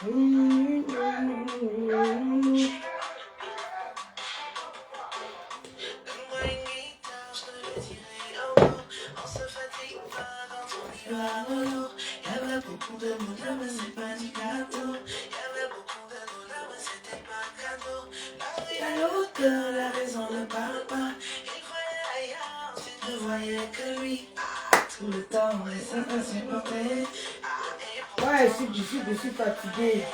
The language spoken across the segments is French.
La raison ne parle pas. Il croyait ailleurs, tu ne voyais que lui. Tout le temps, ouais, je suis fatigué.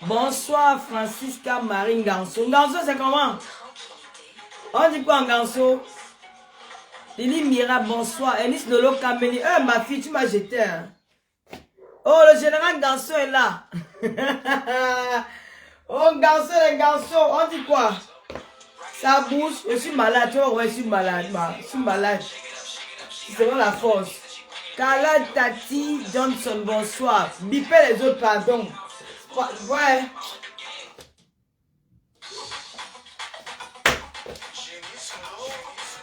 Bonsoir Francisca Marine Ganso. Ganso, c'est comment? On dit quoi en Ganso? Lili Mira, bonsoir. Enis Lolo Kameni. Ma fille, tu m'as jeté. Hein? Oh, le général Ganso est là. Oh, Ganso, les Ganso. On dit quoi? Ça bouge. Je suis malade. Tu vois, ouais, je suis malade. Je suis malade. C'est vraiment la force. Carla Tati Johnson, bonsoir. Bipez les autres, pardon. Ouais.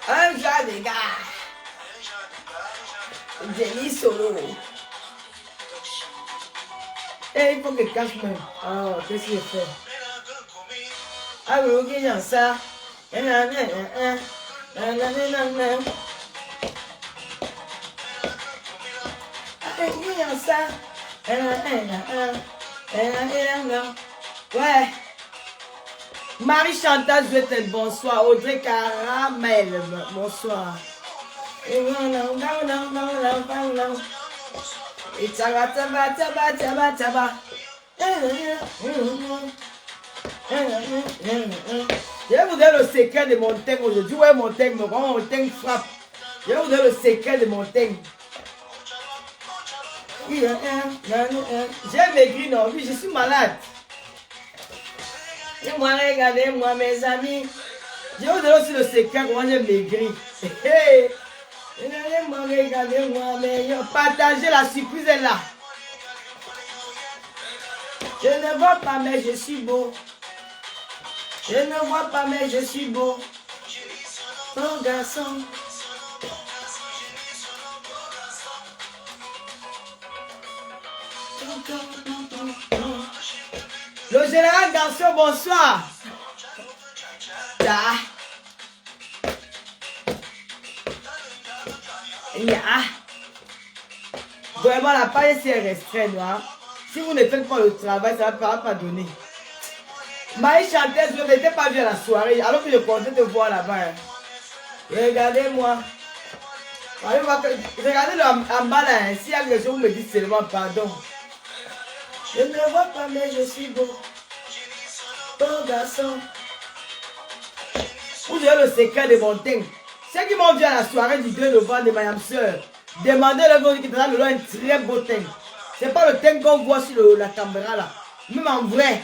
Un genre de gars. Jenny Solo. Et il faut que cache même. Oh, qu'est-ce qu'il fait? Ah oui, ok, j'ai ça. Ouais. Marie Chantal, je vais te bonsoir. Audrey Caramel, bonsoir. Et je vais vous donner le secret de mon thème aujourd'hui. Ouais, mon thème, comment mon thème frappe. Je vais vous donner le secret de mon thème. J'ai maigri, non, oui, je suis malade. Et moi, regardez-moi, mes amis. Je vais vous donner aussi le secret comment j'ai maigri. Regardez-moi, regardez-moi, mais partagez, la surprise est là. Je ne vois pas, mais je suis beau. Je ne vois pas, mais je suis beau. Ton garçon. Le général Garçon, bonsoir. Vraiment, la paille c'est restreinte. Hein? Si vous ne faites pas le travail, ça ne va pas donner. Maï chantait, je n'étais pas vue à la soirée, alors que je comptais te voir là-bas. Regardez-moi. Regardez en bas là, s'il y a quelque chose, vous me dites seulement pardon. Je ne vois pas, mais je suis beau. Ton garçon. Vous avez le secret de mon thème. Ceux qui m'ont vu à la soirée du 2 novembre de Mayam Sœur, demandez-leur qui dans le un très beau thème. C'est pas le thème qu'on voit sur la caméra là. Même en vrai,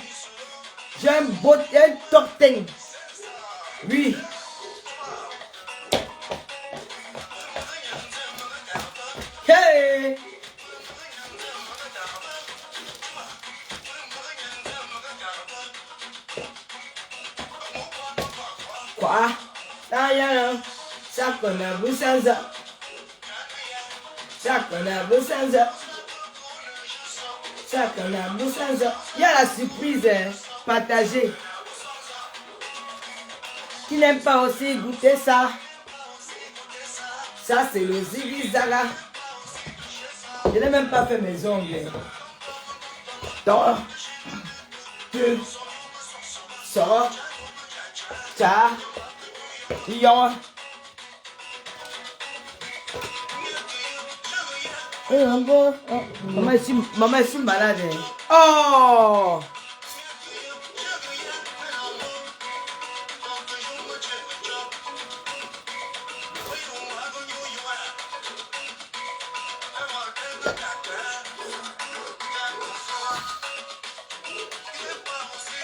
j'ai un top thème. Oui. Hey! Quoi? Ça connaît vous sans ça. Ça connaît vous sans ça. Ça connaît vous sans ça. Il y a la surprise partagée. Qui n'aime pas aussi goûter ça? Ça c'est le Ziggy-Zaga. Je n'ai même pas fait mes ongles. Donc, tu sors. Ça, yon. Maman, je suis malade. Oh!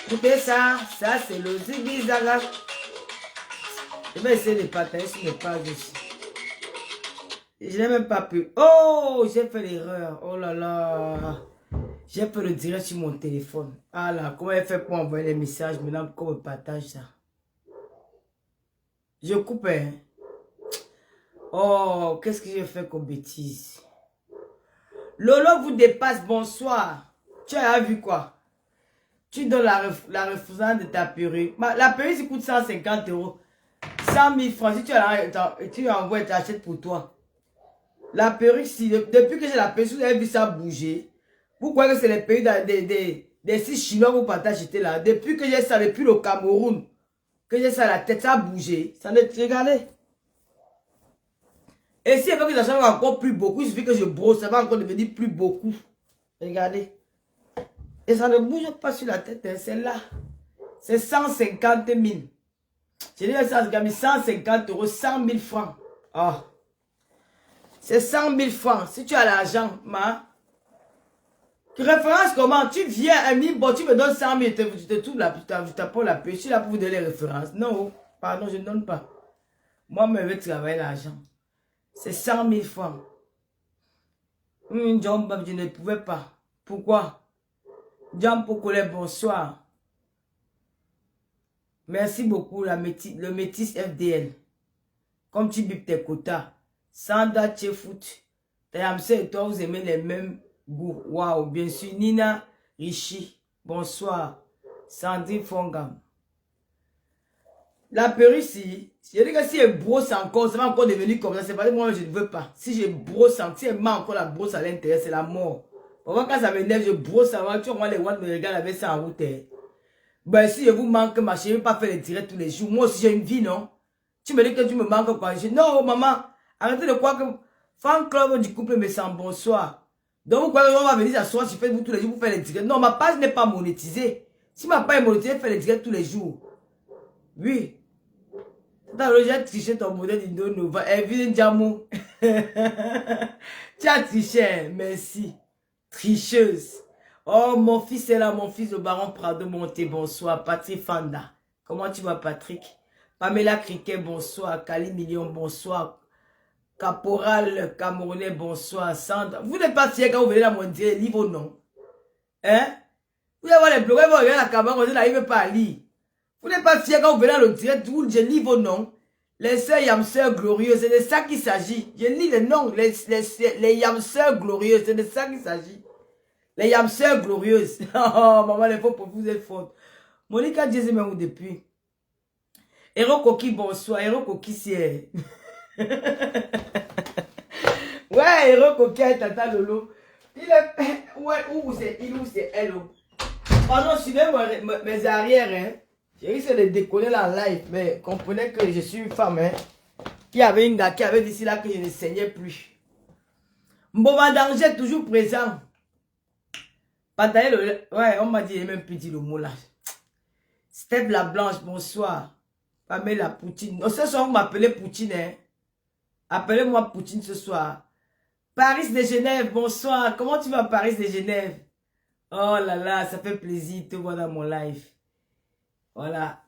Écoutez ça, ça c'est le Ziggy-Zaga. Je vais essayer de partager sur les pages ici. Je n'ai même pas pu. Oh, j'ai fait l'erreur. Oh là là. J'ai fait le direct sur mon téléphone. Ah là, comment elle fait pour envoyer les messages maintenant qu'on me partage ça? Je coupe, hein. Oh, qu'est-ce que j'ai fait comme bêtise? Lolo vous dépasse, bonsoir. Tu as vu quoi? Tu donnes la refusante de ta perruque. La perruque, ça coûte 150 €. 100 000 francs. Si tu envoies, tu achètes pour toi. La perruque, si, depuis que j'ai la perruque, vous avez vu ça bouger. Vous croyez que c'est les pays des sites chinois que vous partagez là. Depuis que j'ai ça, depuis le Cameroun, que j'ai ça, la tête, ça a bougé. Ça ne regardez. Et si elle veut que ça change encore plus beaucoup, il suffit que je brosse, ça va encore devenir plus beaucoup. Regardez. Et ça ne bouge pas sur la tête, hein, c'est là. C'est 150 000. J'ai dit ça, 150 €, 100 000 francs. Oh. C'est 100 000 francs. Si tu as l'argent, tu références comment? Tu viens à bon, tu me donnes 100 000, tu te trouves là, tu t'apportes la paix. Je suis là pour vous donner les références. Non, pardon, je ne donne pas. Moi, je veux travailler l'argent. C'est 100 000 francs. John, je ne pouvais pas. Pourquoi? John Pocolé, bonsoir. Merci beaucoup, le métis FDL. Comme tu bipes tes quotas. Sanda Tchefout. Tayamse et toi, vous aimez les mêmes goûts. Waouh, bien sûr. Nina Rishi. Bonsoir. Sandrine Fongam. La perruque, si je dis que si elle brosse encore, ça va encore devenir comme ça. C'est pas moi, je ne veux pas. Si je brosse, si elle met encore la brosse à l'intérieur, c'est la mort. Parfois, quand ça m'énerve, je brosse avant. Tu vois, les watts me regardent avec ça en route. Ben, si je vous manque, ma chérie, je ne vais pas faire les directs tous les jours. Moi aussi, j'ai une vie, non? Tu me dis que tu me manques quoi? Je dis, non, maman, arrêtez de croire que fan club du couple me sent bonsoir. Donc, vous croyez qu'on va venir s'asseoir sur Facebook tous les jours pour faire les directs? Non, ma page n'est pas monétisée. Si ma page est monétisée, je fais les directs tous les jours. Oui. J'ai triché ton modèle d'Indo Nova. Evelyne Djamou. Tu as triché, merci. Tricheuse. Oh, mon fils est là, mon fils, le baron Prado Monté, bonsoir. Patrick Fanda. Comment tu vas, Patrick? Pamela Criquet, bonsoir. Kali Million, bonsoir. Caporal Camerounais, bonsoir. Sandra. Vous n'êtes pas fiers quand vous venez là, mon Dieu, livre vos noms. Hein? Vous allez voir les blogueurs, vous regardez la caméra, vous n'arrivez pas à lire. Vous n'êtes pas fiers quand vous venez dans le direct, je lis vos noms. Les sœurs Yamsœurs glorieuses, c'est de ça qu'il s'agit. Je lis les noms, les Yamsœurs glorieuses, c'est de ça qu'il s'agit. Les Yamsœurs glorieuses. Oh, maman, les faux pour vous êtes faute. Monica Dieu même depuis. Héros Coqui, bonsoir. Héros Coqui, c'est. Ouais, Héros Coqui, tata Lolo. Il est. Ouais, où c'est il ou c'est elle. Pardon, suivez mes arrières, hein. J'ai essayé de décoller là en live, mais comprenez que je suis une femme, hein. Il y avait une gars qui avait dit là que je ne saignais plus. Mboma danger toujours présent. Ouais, on m'a dit, il même plus dit le mot là. Steph la Blanche, bonsoir. Pamela Poutine. Ce soir, on m'appelait Poutine, hein. Appelez-moi Poutine ce soir. Paris de Genève, bonsoir. Comment tu vas, Paris de Genève? Oh là là, ça fait plaisir de te voir dans mon live. Voilà.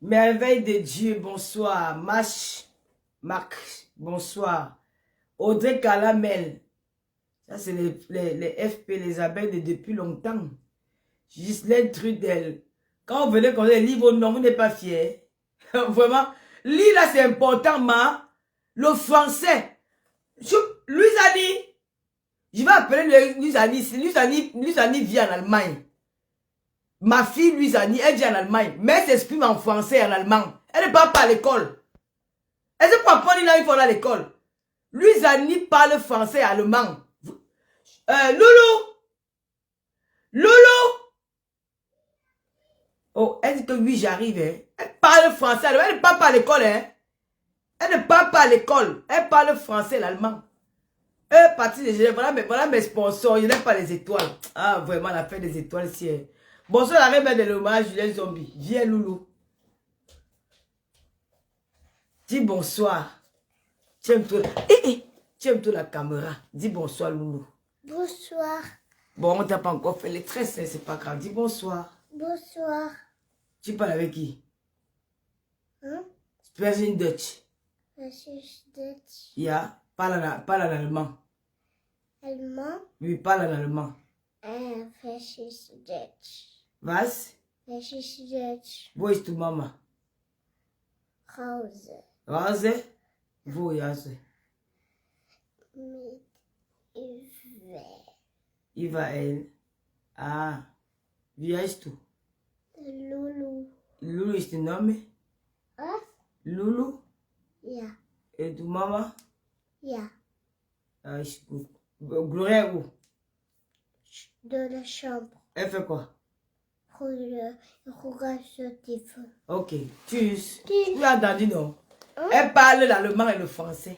Merveille de Dieu, bonsoir. Marc, bonsoir. Audrey Calamel. Ça, c'est les FP, les abeilles de depuis longtemps. Ghislaine Trudel. Quand vous venez comme les livres, non, vous n'êtes pas fiers. Vraiment. Lire là, c'est important, ma. Le français. Lusani. Je vais appeler Lusani. Lusani vit en Allemagne. Ma fille Lusani, elle vit en Allemagne. Mais elle s'exprime en français et en allemand. Elle ne parle pas à l'école. Elle ne sait pas apprendre là, il faut aller à l'école. Lusani parle français et allemand. Loulou. Loulou. Oh, elle dit que oui, j'arrive. Hein. Elle parle français. Elle ne parle pas à l'école. Hein. Elle ne parle pas à l'école. Elle parle français et l'allemand. Partie de Genève. Voilà mes sponsors. Je n'aime pas les étoiles. Ah, vraiment, la fête des étoiles, c'est. Bonsoir, la reine de l'hommage, Julien Zombie. Viens, Loulou. Dis bonsoir. Tu aimes tout. Tu aimes tout la caméra. Dis bonsoir, Loulou. Bonsoir. Bon, on t'a pas encore fait les tresses, c'est pas grave. Dis bonsoir. Bonsoir. Tu parles avec qui? Hein? Speaking Dutch. Je suis Dutch. Yeah. Parle en allemand. Allemand. Oui, parle en allemand. Welches Deutsch? Was? Welches Deutsch? Wo ist du Mama? Hause. Rase? Wo ist Mit Ive. Ivael. Ah. Wie heißt du? Lulu. Lulu ist der Name? Was? Lulu? Ja. Et du Mama? Ja. Ah, ist gut. Gloria où? De la chambre. Elle fait quoi? Regarde ce téléphone. Ok. Tschüss. Tschüss. Tu as entendu, non? Hein? Elle parle l'allemand et le français.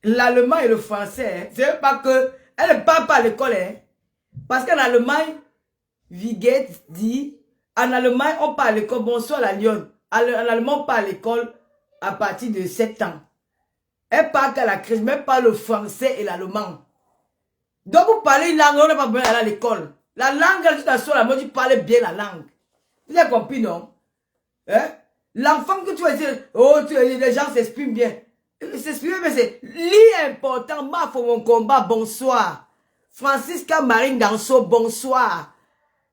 L'allemand et le français, hein. C'est pas que... Elle ne parle pas à l'école, hein. Parce qu'en Allemagne, Viget dit, en Allemagne, on parle à l'école, bonsoir la lionne. En allemand, on parle à l'école à partir de 7 ans. Elle parle qu'à la crise, mais elle parle le français et l'allemand. Donc, vous parlez une langue, on n'a pas besoin d'aller à l'école. La langue, tu t'assois la mode, tu parles bien la langue. Vous avez compris, non? Hein? L'enfant que tu vas dire, oh, les gens s'expriment bien. S'exprimer, mais c'est l'important. Ma pour mon combat, bonsoir. Francisca Marine Danso, bonsoir.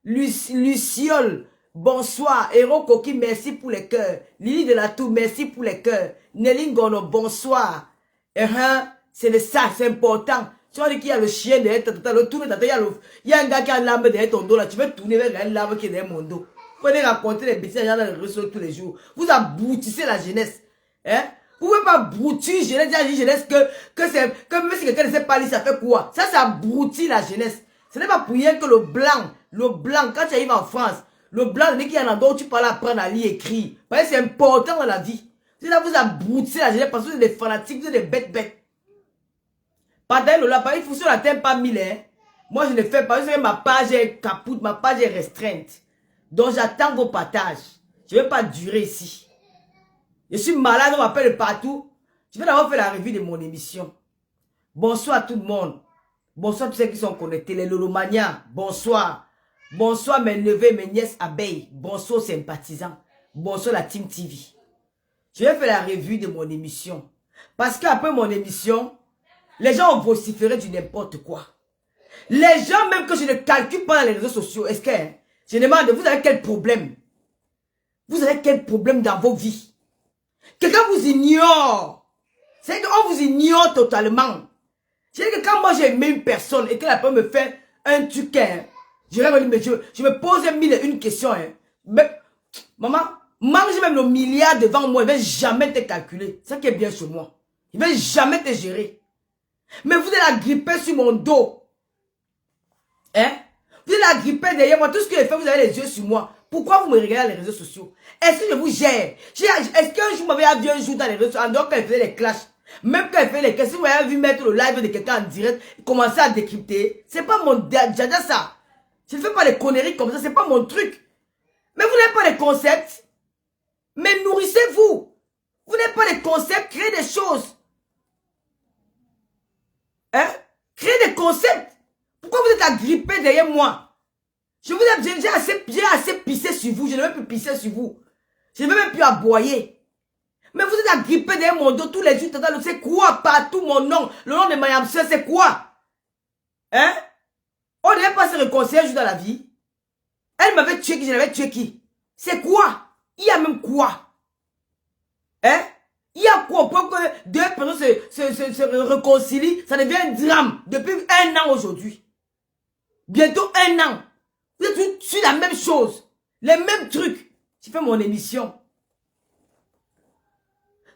Luciole, bonsoir. Héros Coqui, merci pour les cœurs. Lily de la Tour, merci pour les cœurs. Nelly Gono, bonsoir. C'est ça, c'est important. Tu vois qu'il y a le chien derrière le tour, il y a un gars qui a une lame derrière ton dos là, tu veux tourner vers une lame qui est derrière mon dos. Vous pouvez raconter les bêtises dans les réseaux tous les jours. Vous aboutissez la jeunesse. Hein? Vous ne pouvez pas abrutir jeunesse, dire à la jeunesse que même si quelqu'un ne sait pas lire, ça fait quoi? Ça abrutit la jeunesse. Ce n'est pas pour rien que le blanc, quand tu arrives en France, le blanc, il y a un endroit où tu parles apprendre à lire et écrire. Parce que c'est important dans la vie. C'est là vous aboutissez la jeunesse parce que vous êtes des fanatiques, vous êtes des bêtes. Pardon, Lola, il faut sur la terre pas 1000, hein. Moi, je ne fais pas. Vous savez, ma page est capoute, ma page est restreinte. Donc, j'attends vos partages. Je ne vais pas durer ici. Je suis malade, on m'appelle partout. Je vais d'abord faire la revue de mon émission. Bonsoir à tout le monde. Bonsoir à tous ceux qui sont connectés. Les Lolomania, bonsoir. Bonsoir mes neveux, mes nièces abeilles. Bonsoir aux sympathisants. Bonsoir la Team TV. Je vais faire la revue de mon émission. Parce qu'après mon émission, les gens ont vociféré du n'importe quoi. Les gens, même que je ne calcule pas dans les réseaux sociaux, est-ce que, hein, je demande, vous avez quel problème? Vous avez quel problème dans vos vies? Quelqu'un vous ignore. C'est qu'on vous ignore totalement. C'est que quand moi j'ai aimé une personne et qu'elle peut me faire un truc, hein, je vais me dire, mais je me pose 1001 questions. Hein. Mais, maman, mange même le milliard devant moi, il ne va jamais te calculer. C'est ça qui est bien sur moi. Il ne va jamais te gérer. Mais vous êtes agrippé sur mon dos. Hein? Vous êtes agrippé derrière moi. Tout ce que j'ai fait, vous avez les yeux sur moi. Pourquoi vous me regardez dans les réseaux sociaux? Est-ce que je vous gère? Est-ce qu'un jour, vous m'avez vu un jour dans les réseaux sociaux, en dehors quand elle faisait les clashs, même quand elle faisait les clashs, si vous avez vu mettre le live de quelqu'un en direct, commencer à décrypter, c'est pas mon dada ça. Je ne fais pas les conneries comme ça, c'est pas mon truc. Mais vous n'avez pas les concepts. Mais nourrissez-vous. Vous n'avez pas les concepts, créez des choses. Hein? Créez des concepts. Pourquoi vous êtes agrippé derrière moi? Je vous ai j'ai assez pissé sur vous. Je ne veux plus pisser sur vous. Je ne veux même plus aboyer. Mais vous êtes agrippé derrière mon dos tous les jours. C'est quoi partout mon nom? Le nom de Mayam Sœur, c'est quoi? Hein? On ne devait pas se réconcilier un jour dans la vie. Elle m'avait tué qui? Je l'avais tué qui? C'est quoi? Il y a même quoi? Hein? Il y a quoi pour que deux personnes se réconcilient? Ça devient un drame depuis 1 an aujourd'hui. Bientôt 1 an. Vous êtes sur la même chose. Les mêmes trucs. J'ai fait mon émission.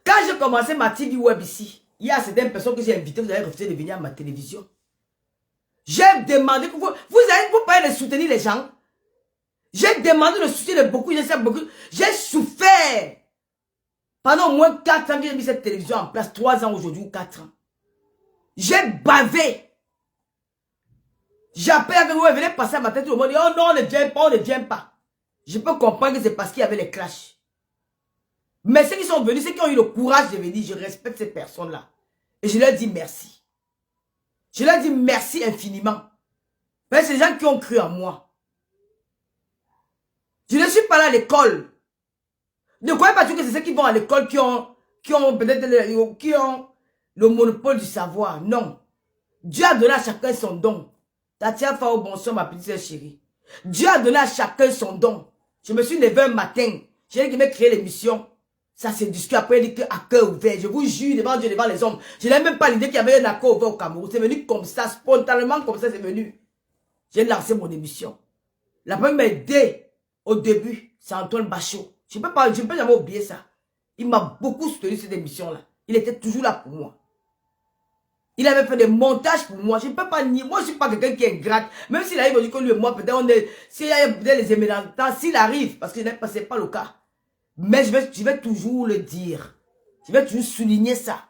Quand j'ai commencé ma TV web ici, il y a certaines personnes que j'ai invitées, vous avez refusé de venir à ma télévision. J'ai demandé que vous pouvez soutenir les gens. J'ai demandé le soutien de beaucoup, j'ai souffert. Pendant au moins 4 ans que j'ai mis cette télévision en place, 3 ans aujourd'hui ou 4 ans. J'ai bavé. J'appelle que vous venez passer à ma tête, tout le monde dit, oh non, on ne vient pas, on ne vient pas. Je peux comprendre que c'est parce qu'il y avait les clashs. Mais ceux qui sont venus, ceux qui ont eu le courage de venir, je respecte ces personnes-là. Et je leur dis merci. Je leur dis merci infiniment. Mais c'est les gens qui ont cru en moi. Je ne suis pas là à l'école. Ne croyez pas que c'est ceux qui vont à l'école qui ont peut-être, le monopole du savoir. Non. Dieu a donné à chacun son don. Tatia Fao, bonsoir ma petite sœur chérie. Dieu a donné à chacun son don. Je me suis levé un matin. J'ai dit qu'il m'a créé l'émission. Ça c'est discuté après, il dit qu'à cœur ouvert. Je vous jure devant Dieu, devant les hommes. Je n'ai même pas l'idée qu'il y avait un accord ouvert au Cameroun. C'est venu comme ça, spontanément comme ça, c'est venu. J'ai lancé mon émission. La première m'a aidé au début, c'est Antoine Bachot. Je ne peux jamais oublier ça. Il m'a beaucoup soutenu cette émission-là. Il était toujours là pour moi. Il avait fait des montages pour moi. Je ne peux pas nier. Moi, je ne suis pas quelqu'un qui est ingrate. Même s'il arrive aujourd'hui que lui et moi, peut-être on est... S'il y a peut-être les éménantants, s'il arrive, parce que ce n'est pas le cas. Mais je vais toujours le dire. Je vais toujours souligner ça.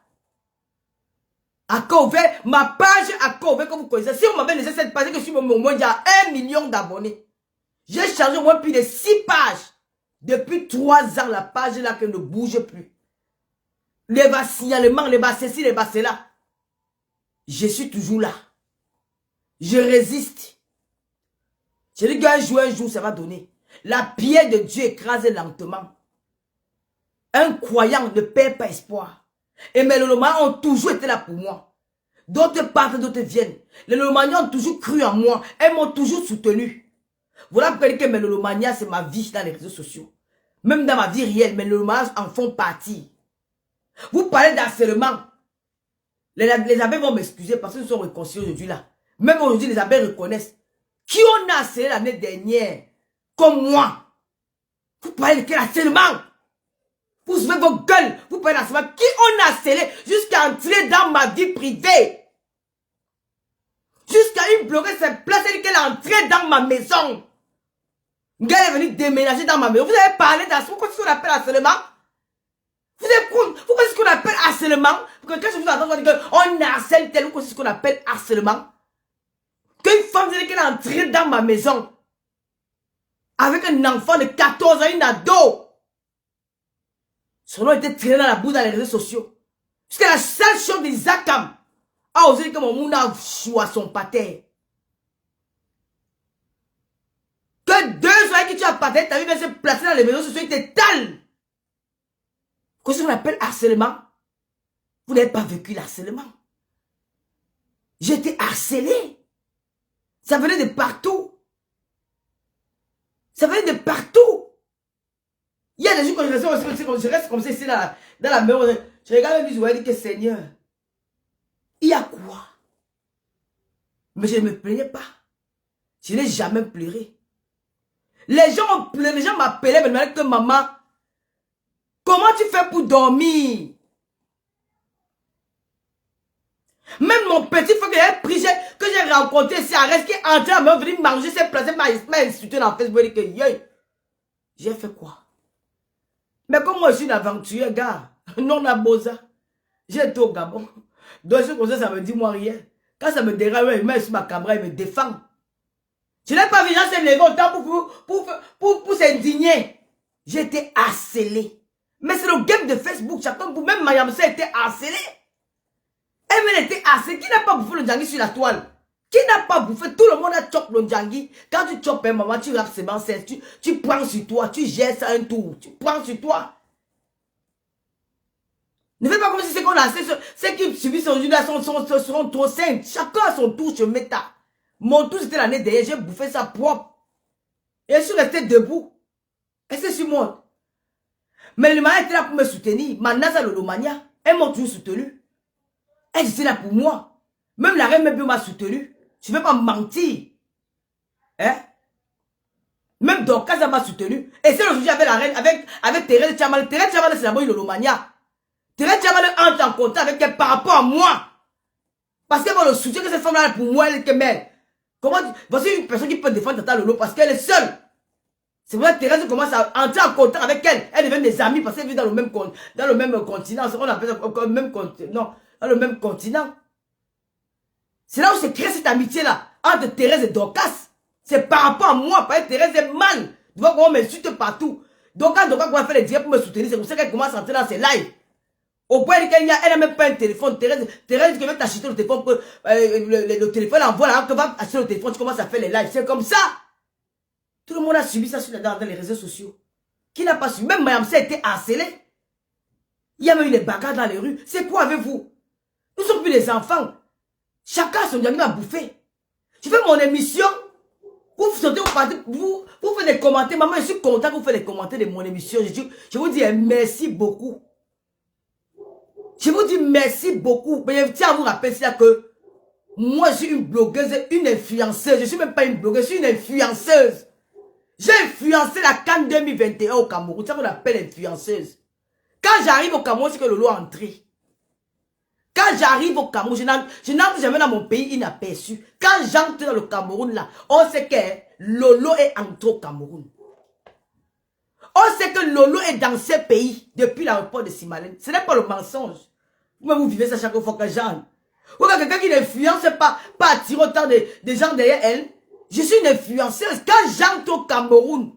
Accord ouvert, ma page Accord ouvert que vous connaissez. Si on m'avait laissé cette page, que je suis au moins il y a 1 million d'abonnés. J'ai chargé au moins plus de 6 pages. Depuis 3 ans, la page là qui ne bouge plus. Les bas signalements, les bas ceci, les bas cela. Je suis toujours là. Je résiste. Je dis qu'un jour, ça va donner. La pierre de Dieu écrase lentement. Un croyant ne perd pas espoir. Et mes Lolomaniens ont toujours été là pour moi. D'autres partent, d'autres viennent. Les Lolomaniens ont toujours cru en moi. Elles m'ont toujours soutenu. Voilà pourquoi je dis que mes Lolomaniens, c'est ma vie dans les réseaux sociaux. Même dans ma vie réelle, mes Lolomaniens en font partie. Vous parlez d'harcèlement. Les abbés vont m'excuser parce qu'ils sont réconciliés aujourd'hui là. Même aujourd'hui, les abbés reconnaissent. Qui on a harcelé l'année dernière, comme moi? Vous parlez de quel harcèlement? Vous ouvrez vos gueules, vous parlez d'harcèlement. Qui on a harcelé jusqu'à entrer dans ma vie privée? Jusqu'à une bloquée s'est placée qu'elle est entrée dans ma maison. Une gars est venu déménager dans ma maison. Vous avez parlé d'harcèlement. Pourquoi c'est ce qu'on appelle harcèlement? Vous avez pourquoi c'est ce qu'on appelle harcèlement? Parce que quand je vous entends dire qu'on harcèle tel ou c'est ce qu'on appelle harcèlement. Qu'une femme dit qu'elle est entrée dans ma maison avec un enfant de 14 ans, une ado. Son nom était traîné dans la boue dans les réseaux sociaux. C'était la seule chose d'Isakam a osé dire que mon monde a choisi son pater. Que 2 ans que tu as pater, ta vie va se placer dans les réseaux sociaux, il t'étale. Qu'est-ce qu'on appelle harcèlement? Vous n'avez pas vécu l'harcèlement. J'ai été harcelé. Ça venait de partout. Ça venait de partout. Il y a des jours quand je reste comme ça ici dans la maison. Je regarde et je dis que Seigneur, il y a quoi? Mais je ne me plaignais pas. Je n'ai jamais pleuré. Les gens ont pleuré, les gens m'appelaient, me demandaient que maman, comment tu fais pour dormir? Même mon petit frère que j'ai rencontré ici à Reste, qui est entré à me venir manger, s'est placé, m'a insulté dans Facebook, il dit que j'ai fait quoi? Mais comme moi je suis une aventurier, gars, non la bosa, j'ai été au Gabon. Donc ce comme ça me dit moi rien. Quand ça me dérange, il met sur ma caméra, il me défend. Je n'ai pas vu les gens se lever autant pour s'indigner. J'ai été harcelé. Mais c'est le game de Facebook, chacun pour même Mayam a été harcelé. Elle était harcelée. Qui n'a pas bouffé le djangui sur la toile? Qui n'a pas bouffé? Tout le monde a chopé le djangui. Quand tu chopes un maman, tu rapes ses tu prends sur toi, tu gères ça un tour, tu prends sur toi. Ne fais pas comme si c'est qu'on a ceux qui subissent aujourd'hui seront trop saints. Chacun a son tour, je méta. Mon tour c'était l'année dernière, j'ai bouffé ça propre. Et je suis resté debout. Et c'est sur moi. Mais le mari était là pour me soutenir. Manasa Lolomania, elles m'ont toujours soutenu. Elle était là pour moi. Même la reine m'a soutenu. Je ne vais pas mentir. Hein? Même Dorcas m'a soutenu. Et c'est aujourd'hui avec la reine, avec Thérèse Tchamal. Thérèse Tchamal, c'est la bonne Lolomania. Thérèse Tchamal entre en contact avec elle par rapport à moi. Parce qu'elle va le soutien que cette femme-là pour moi, elle est que mère. Comment voici une personne qui peut défendre Tata Lolo parce qu'elle est seule. C'est vrai que Thérèse commence à entrer en contact avec elle. Elle devient des amis parce qu'elle vit dans le même continent. On appelle ça le même continent. Dans le même continent. C'est là où se crée cette amitié-là entre Thérèse et Dorcas. C'est par rapport à moi, parce que Thérèse est mal. Tu vois comment on m'insulte partout. Donc quand Dorcas commence à faire les directs pour me soutenir, c'est pour ça qu'elle commence à entrer dans ses lives. Au point qu'elle n'a même pas un téléphone. Thérèse dit qu'elle veut t'acheter le téléphone. Le téléphone envoie là, que va acheter le téléphone, tu commences à faire les lives. C'est comme ça. Tout le monde a subi ça dans les réseaux sociaux. Qui n'a pas subi? Même Mayam a été harcelé. Il y a même eu les bagarres dans les rues. C'est quoi avec vous? Nous ne sommes plus des enfants. Chacun a son diamant à bouffer. Je fais mon émission. Vous sautez, vous faites des commentaires. Maman, je suis content que vous faites des commentaires de mon émission. Je vous dis merci beaucoup. Je vous dis merci beaucoup. Mais je tiens à vous rappeler ça que moi, je suis une blogueuse, une influenceuse. Je ne suis même pas une blogueuse, je suis une influenceuse. J'ai influencé la CAN 2021 au Cameroun. C'est ça qu'on appelle influenceuse. Quand j'arrive au Cameroun, c'est que Lolo est entré. Quand j'arrive au Cameroun, je n'entre jamais dans mon pays inaperçu. Quand j'entre dans le Cameroun, là, on sait que Lolo est entré au Cameroun. On sait que Lolo est dans ce pays depuis l'aéroport de Simalène. Ce n'est pas le mensonge. Vous vivez ça chaque fois que j'en. Ou quelqu'un qui n'influence pas attirer autant de gens derrière elle. Je suis une influenceuse. Quand j'entre au Cameroun,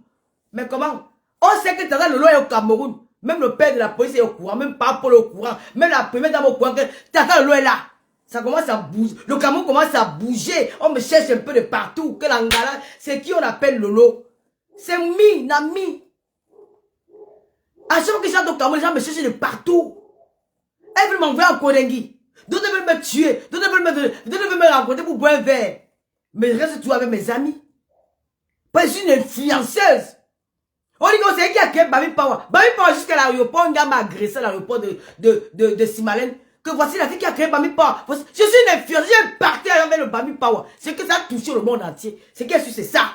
mais comment? On sait que Tata Lolo est au Cameroun. Même le père de la police est au courant. Même Papa Paul est au courant. Même la première dame est au courant que Tata Lolo est là. Ça commence à bouger. Le Cameroun commence à bouger. On me cherche un peu de partout. Que l'Angala, c'est qui on appelle Lolo? C'est Nami. À chaque fois que j'entre au Cameroun, les gens me cherchent de partout. Elles veulent m'envoyer en Kodengui. D'autres veulent me tuer. D'autres veulent me rencontrer pour boire un verre. Mais je reste toujours avec mes amis. Parce que je suis une influenceuse. On dit que c'est qui a créé Bami Power. Bami Power jusqu'à l'aéroport, un gars m'a agressé à l'aéroport de Simalène. Que voici la fille qui a créé Bami Power. Je suis une influenceuse. J'ai parti avec le Bami Power. C'est que ça a touché le monde entier. C'est qu'elle c'est ça.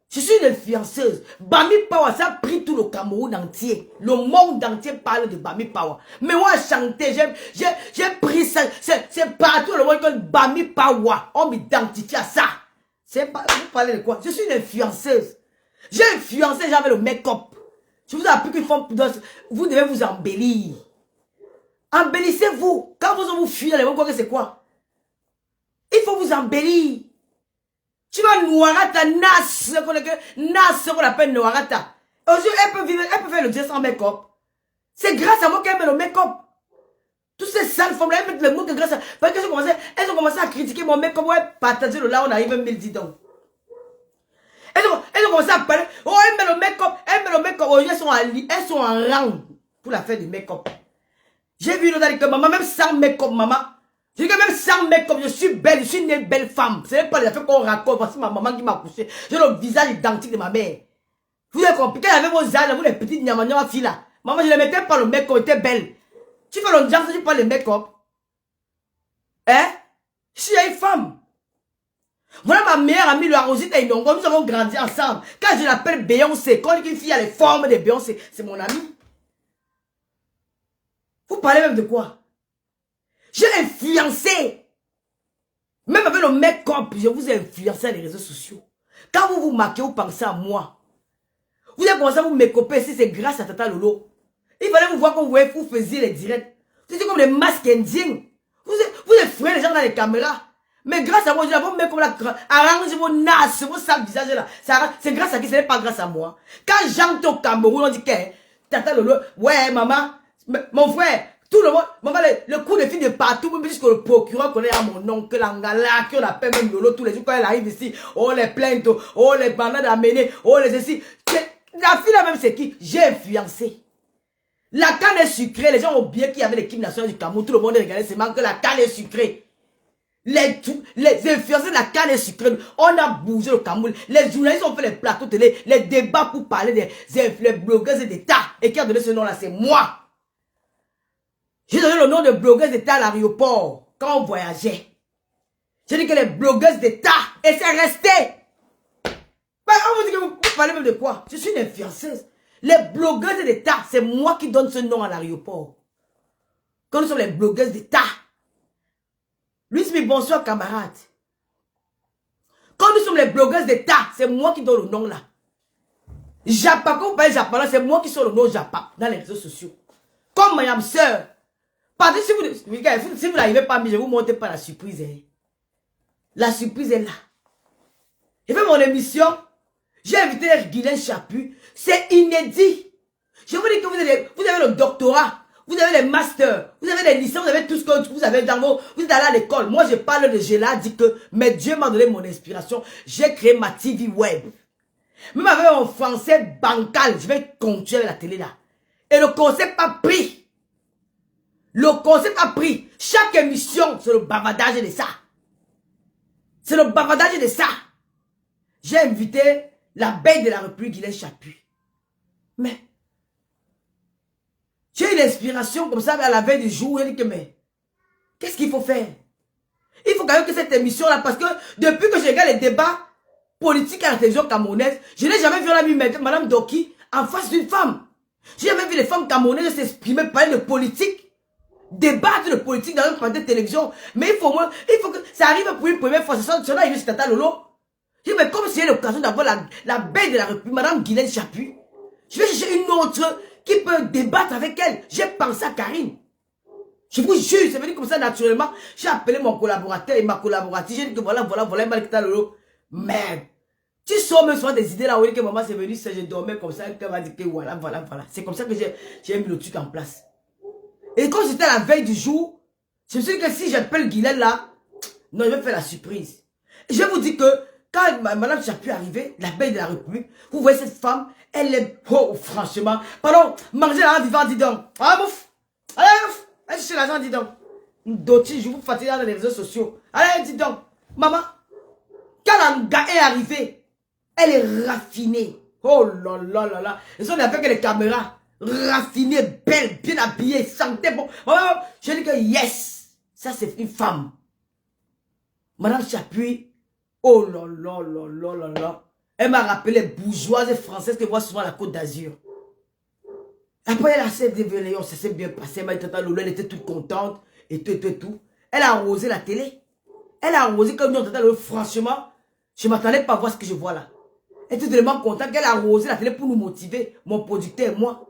Je suis une influenceuse. Bami Power, ça a pris tout le Cameroun entier. Le monde entier parle de Bami Power. Mais moi, chanter, j'ai pris ça. C'est partout le monde que Bami Power. On m'identifie à ça. C'est pas, vous parlez de quoi? Je suis une influenceuse. J'ai influencé, j'avais le make-up. Je vous ai appris qu'il faut, vous devez vous embellir. Embellissez-vous. Quand vous fuyez, les gens, c'est quoi? Il faut vous embellir. Tu vas Noirata, Nas, qu'on appelle Noirata. Aujourd'hui, elle peut faire le geste sans make-up. C'est grâce à moi qu'elle met le make-up. Toutes ces sales femmes-là, elles mettent le mot que grâce à... Parce qu'elles ont commencé à critiquer mon make-up. Ouais, partager le là, on arrive à 1010 ans. Elles ont commencé à parler. Oh, elle met le make-up. Oh, elles sont en rang pour la faire du make-up. J'ai vu une autre que maman, même sans make-up, maman. Je dis que même sans make-up, je suis belle, je suis une belle femme. Ce n'est pas les affaires qu'on raconte. Voici ma maman qui m'a couché. J'ai le visage identique de ma mère. Vous avez compris, quand il y avait vos âges, vous les petites nyama filles là. Maman, je ne mettais pas le make-up, elle était belle. Tu fais l'audience, tu parles le make-up. Hein? Je suis une femme. Voilà ma meilleure amie, la Rosita Inongo, nous avons grandi ensemble. Quand je l'appelle Beyoncé, quand une fille a les formes de Beyoncé, c'est mon amie. Vous parlez même de quoi? J'ai influencé. Même avec le make-up, je vous ai influencé sur les réseaux sociaux. Quand vous vous marquez, vous pensez à moi. Vous avez commencé à vous make-upper, si c'est grâce à Tata Lolo. Il fallait vous voir quand vous faisiez les directs. C'était comme les masques indiens. Vous effrayez les gens dans les caméras. Mais grâce à moi, je vais vous mettre comme la... Arrangez vos nasses, vos sales visages là. C'est grâce à qui? Ce n'est pas grâce à moi. Quand j'entre au Cameroun, on dit que Tata Lolo, ouais maman, mon frère, tout le monde, maman, le coup de fil de partout, même jusqu'au le procureur connaît à mon oncle Angala, qu'on appelle même Lolo tous les jours quand elle arrive ici. Oh les plaintes, oh les bandades amenées, oh les ceci. La fille là même c'est qui? J'ai influencé. La canne est sucrée, les gens ont oublié qu'il y avait l'équipe nationale du Cameroun, tout le monde regardait seulement que la canne est sucrée. Les influenceurs de la canne est sucrée, on a bougé le Cameroun. Les journalistes ont fait les plateaux télé, les débats pour parler des blogueuses d'État. Et qui a donné ce nom-là, c'est moi. J'ai donné le nom de blogueuses d'État à l'aéroport, quand on voyageait. J'ai dit que les blogueuses d'État, et c'est resté. Ben, on vous dit que vous parlez même de quoi? Je suis une influenceuse. Les blogueuses d'État, c'est moi qui donne ce nom à l'aéroport. Quand nous sommes les blogueuses d'État. Lui, c'est bonsoir camarade. Quand nous sommes les blogueuses d'État, c'est moi qui donne le nom là. Japa, quand vous parlez Japa, c'est moi qui sors le nom Japa dans les réseaux sociaux. Comme ma soeur. Parce que si vous n'arrivez pas, je ne vous montre pas la surprise. Hein. La surprise est là. J'ai fait mon émission. J'ai invité Guylaine Chaput. C'est inédit. Je vous dis que vous avez le doctorat. Vous avez les masters, vous avez les licences, vous avez tout ce que vous avez dans vos... Vous êtes allé à l'école. Moi, je parle de Géla, dit que... Mais Dieu m'a donné mon inspiration. J'ai créé ma TV web. Même avec mon français bancal, je vais continuer la télé là. Et le concept a pris. Le concept a pris. Chaque émission, c'est le bavardage de ça. C'est le bavardage de ça. J'ai invité la bête de la République, Guylaine Chaput. Mais, j'ai eu l'inspiration comme ça à la veille du jour. Elle dit que, mais, qu'est-ce qu'il faut faire? Il faut quand même que cette émission-là, parce que depuis que je regarde les débats politiques à la télévision camerounaise, je n'ai jamais vu la Madame Doki en face d'une femme. J'ai jamais vu les femmes camerounaises s'exprimer, parler de politique, débattre de politique dans un plateau de télévision. Mais il faut que ça arrive pour une première fois. C'est arrivé chez Tata Lolo. Je dis, mais comme si j'ai l'occasion d'avoir la bête de la République, Madame Guylaine Chaput, je vais chercher une autre qui peut débattre avec elle. J'ai pensé à Karine. Je vous jure, c'est venu comme ça naturellement. J'ai appelé mon collaborateur et ma collaboratrice. J'ai dit que voilà, il m'a dit que Tata Lolo. Merde. Tu sors même souvent des idées là où que maman c'est venu, je dormais comme ça, qu'elle m'a dit que voilà. C'est comme ça que j'ai mis le truc en place. Et quand c'était la veille du jour, je me suis dit que si j'appelle Guylaine là, non, je vais faire la surprise. Et je vous dis que quand Madame Chaput est arrivée, la veille de la République, vous voyez cette femme, elle est, oh, franchement, pardon, manger l'argent vivant, dis donc. Ah, bouffe. Allez, bouffe. Allez, chercher l'argent, dis donc. D'autres, je vous fatigue dans les réseaux sociaux. Allez, dis donc. Maman, quand Anga est arrivée, elle est raffinée. Oh là là là là. Ils sont avec les caméras. Raffinée, belle, bien habillée, santé. Bon. Je dis que yes. Ça, c'est une femme. Madame Chaput. Oh là là là là là là. Elle m'a rappelé les bourgeoises françaises que voit souvent à la Côte d'Azur. Après, elle a cette révélation. Ça s'est bien passé. Elle m'a dit, Tata Lolo, elle était toute contente. Et tout. Elle a arrosé la télé. Elle a arrosé comme nous, Tata Lolo. Franchement, je ne m'attendais pas à voir ce que je vois là. Elle était tellement contente qu'elle a arrosé la télé pour nous motiver, mon producteur et moi.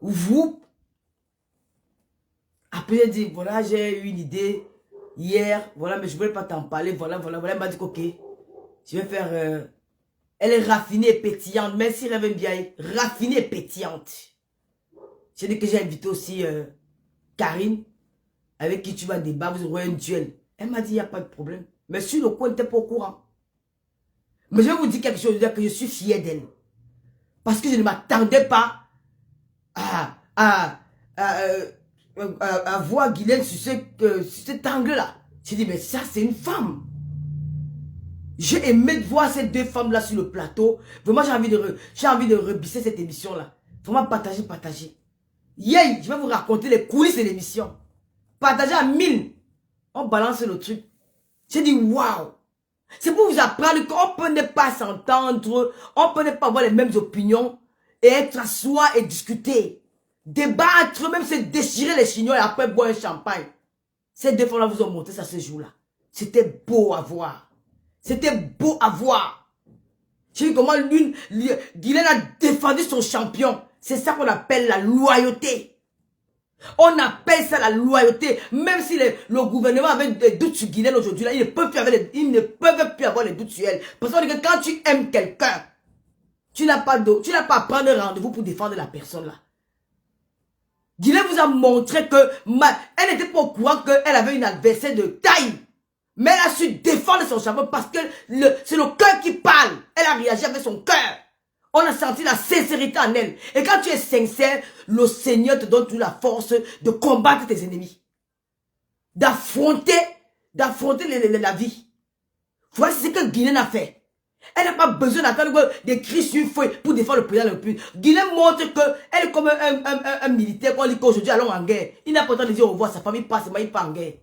Vous. Après, j'ai dit, voilà, j'ai eu une idée hier, voilà, mais je ne voulais pas t'en parler, voilà. Elle m'a dit, ok, je vais faire... Elle est raffinée et pétillante, merci Réveille bien, raffinée et pétillante. J'ai dit que j'ai invité aussi Karine, avec qui tu vas débattre, vous aurez un duel. Elle m'a dit, il n'y a pas de problème. Mais sur le coin, tu n'es pas au courant. Mais je vais vous dire quelque chose, que je suis fier d'elle. Parce que je ne m'attendais pas à voir Guylaine sur cet angle-là. J'ai dit, mais ça, c'est une femme. J'ai aimé voir ces deux femmes-là sur le plateau. Vraiment, j'ai envie de rebisser cette émission-là. Vraiment, partager. Yeah, je vais vous raconter les coulisses de l'émission. Partager à 1000. On balance le truc. J'ai dit, waouh. C'est pour vous apprendre qu'on peut ne pas s'entendre, on peut ne pas avoir les mêmes opinions et être à soi et discuter. Débattre, même se déchirer les chignons et après boire un champagne. Ces deux femmes-là vous ont montré ça ce jour-là. C'était beau à voir. C'était beau à voir. J'ai vu comment Guylaine a défendu son champion. C'est ça qu'on appelle la loyauté. On appelle ça la loyauté. Même si le gouvernement avait des doutes sur Guylaine aujourd'hui, ils ne peuvent plus avoir les doutes sur elle. Parce qu'on dit que quand tu aimes quelqu'un, tu n'as pas à prendre rendez-vous pour défendre la personne là. Guylaine vous a montré que elle n'était pas au courant qu'elle avait une adversaire de taille. Mais elle a su défendre son champion parce que c'est le cœur qui parle. Elle a réagi avec son cœur. On a senti la sincérité en elle. Et quand tu es sincère, le Seigneur te donne toute la force de combattre tes ennemis. D'affronter la vie. Voici ce que Guylaine a fait. Elle n'a pas besoin d'attendre des cris sur une feuille pour défendre le président de la République. Guylaine montre qu'elle est comme un militaire qu'on dit qu'aujourd'hui allons en guerre. Il n'a pas besoin de dire au revoir, sa famille passe, mais il part en guerre.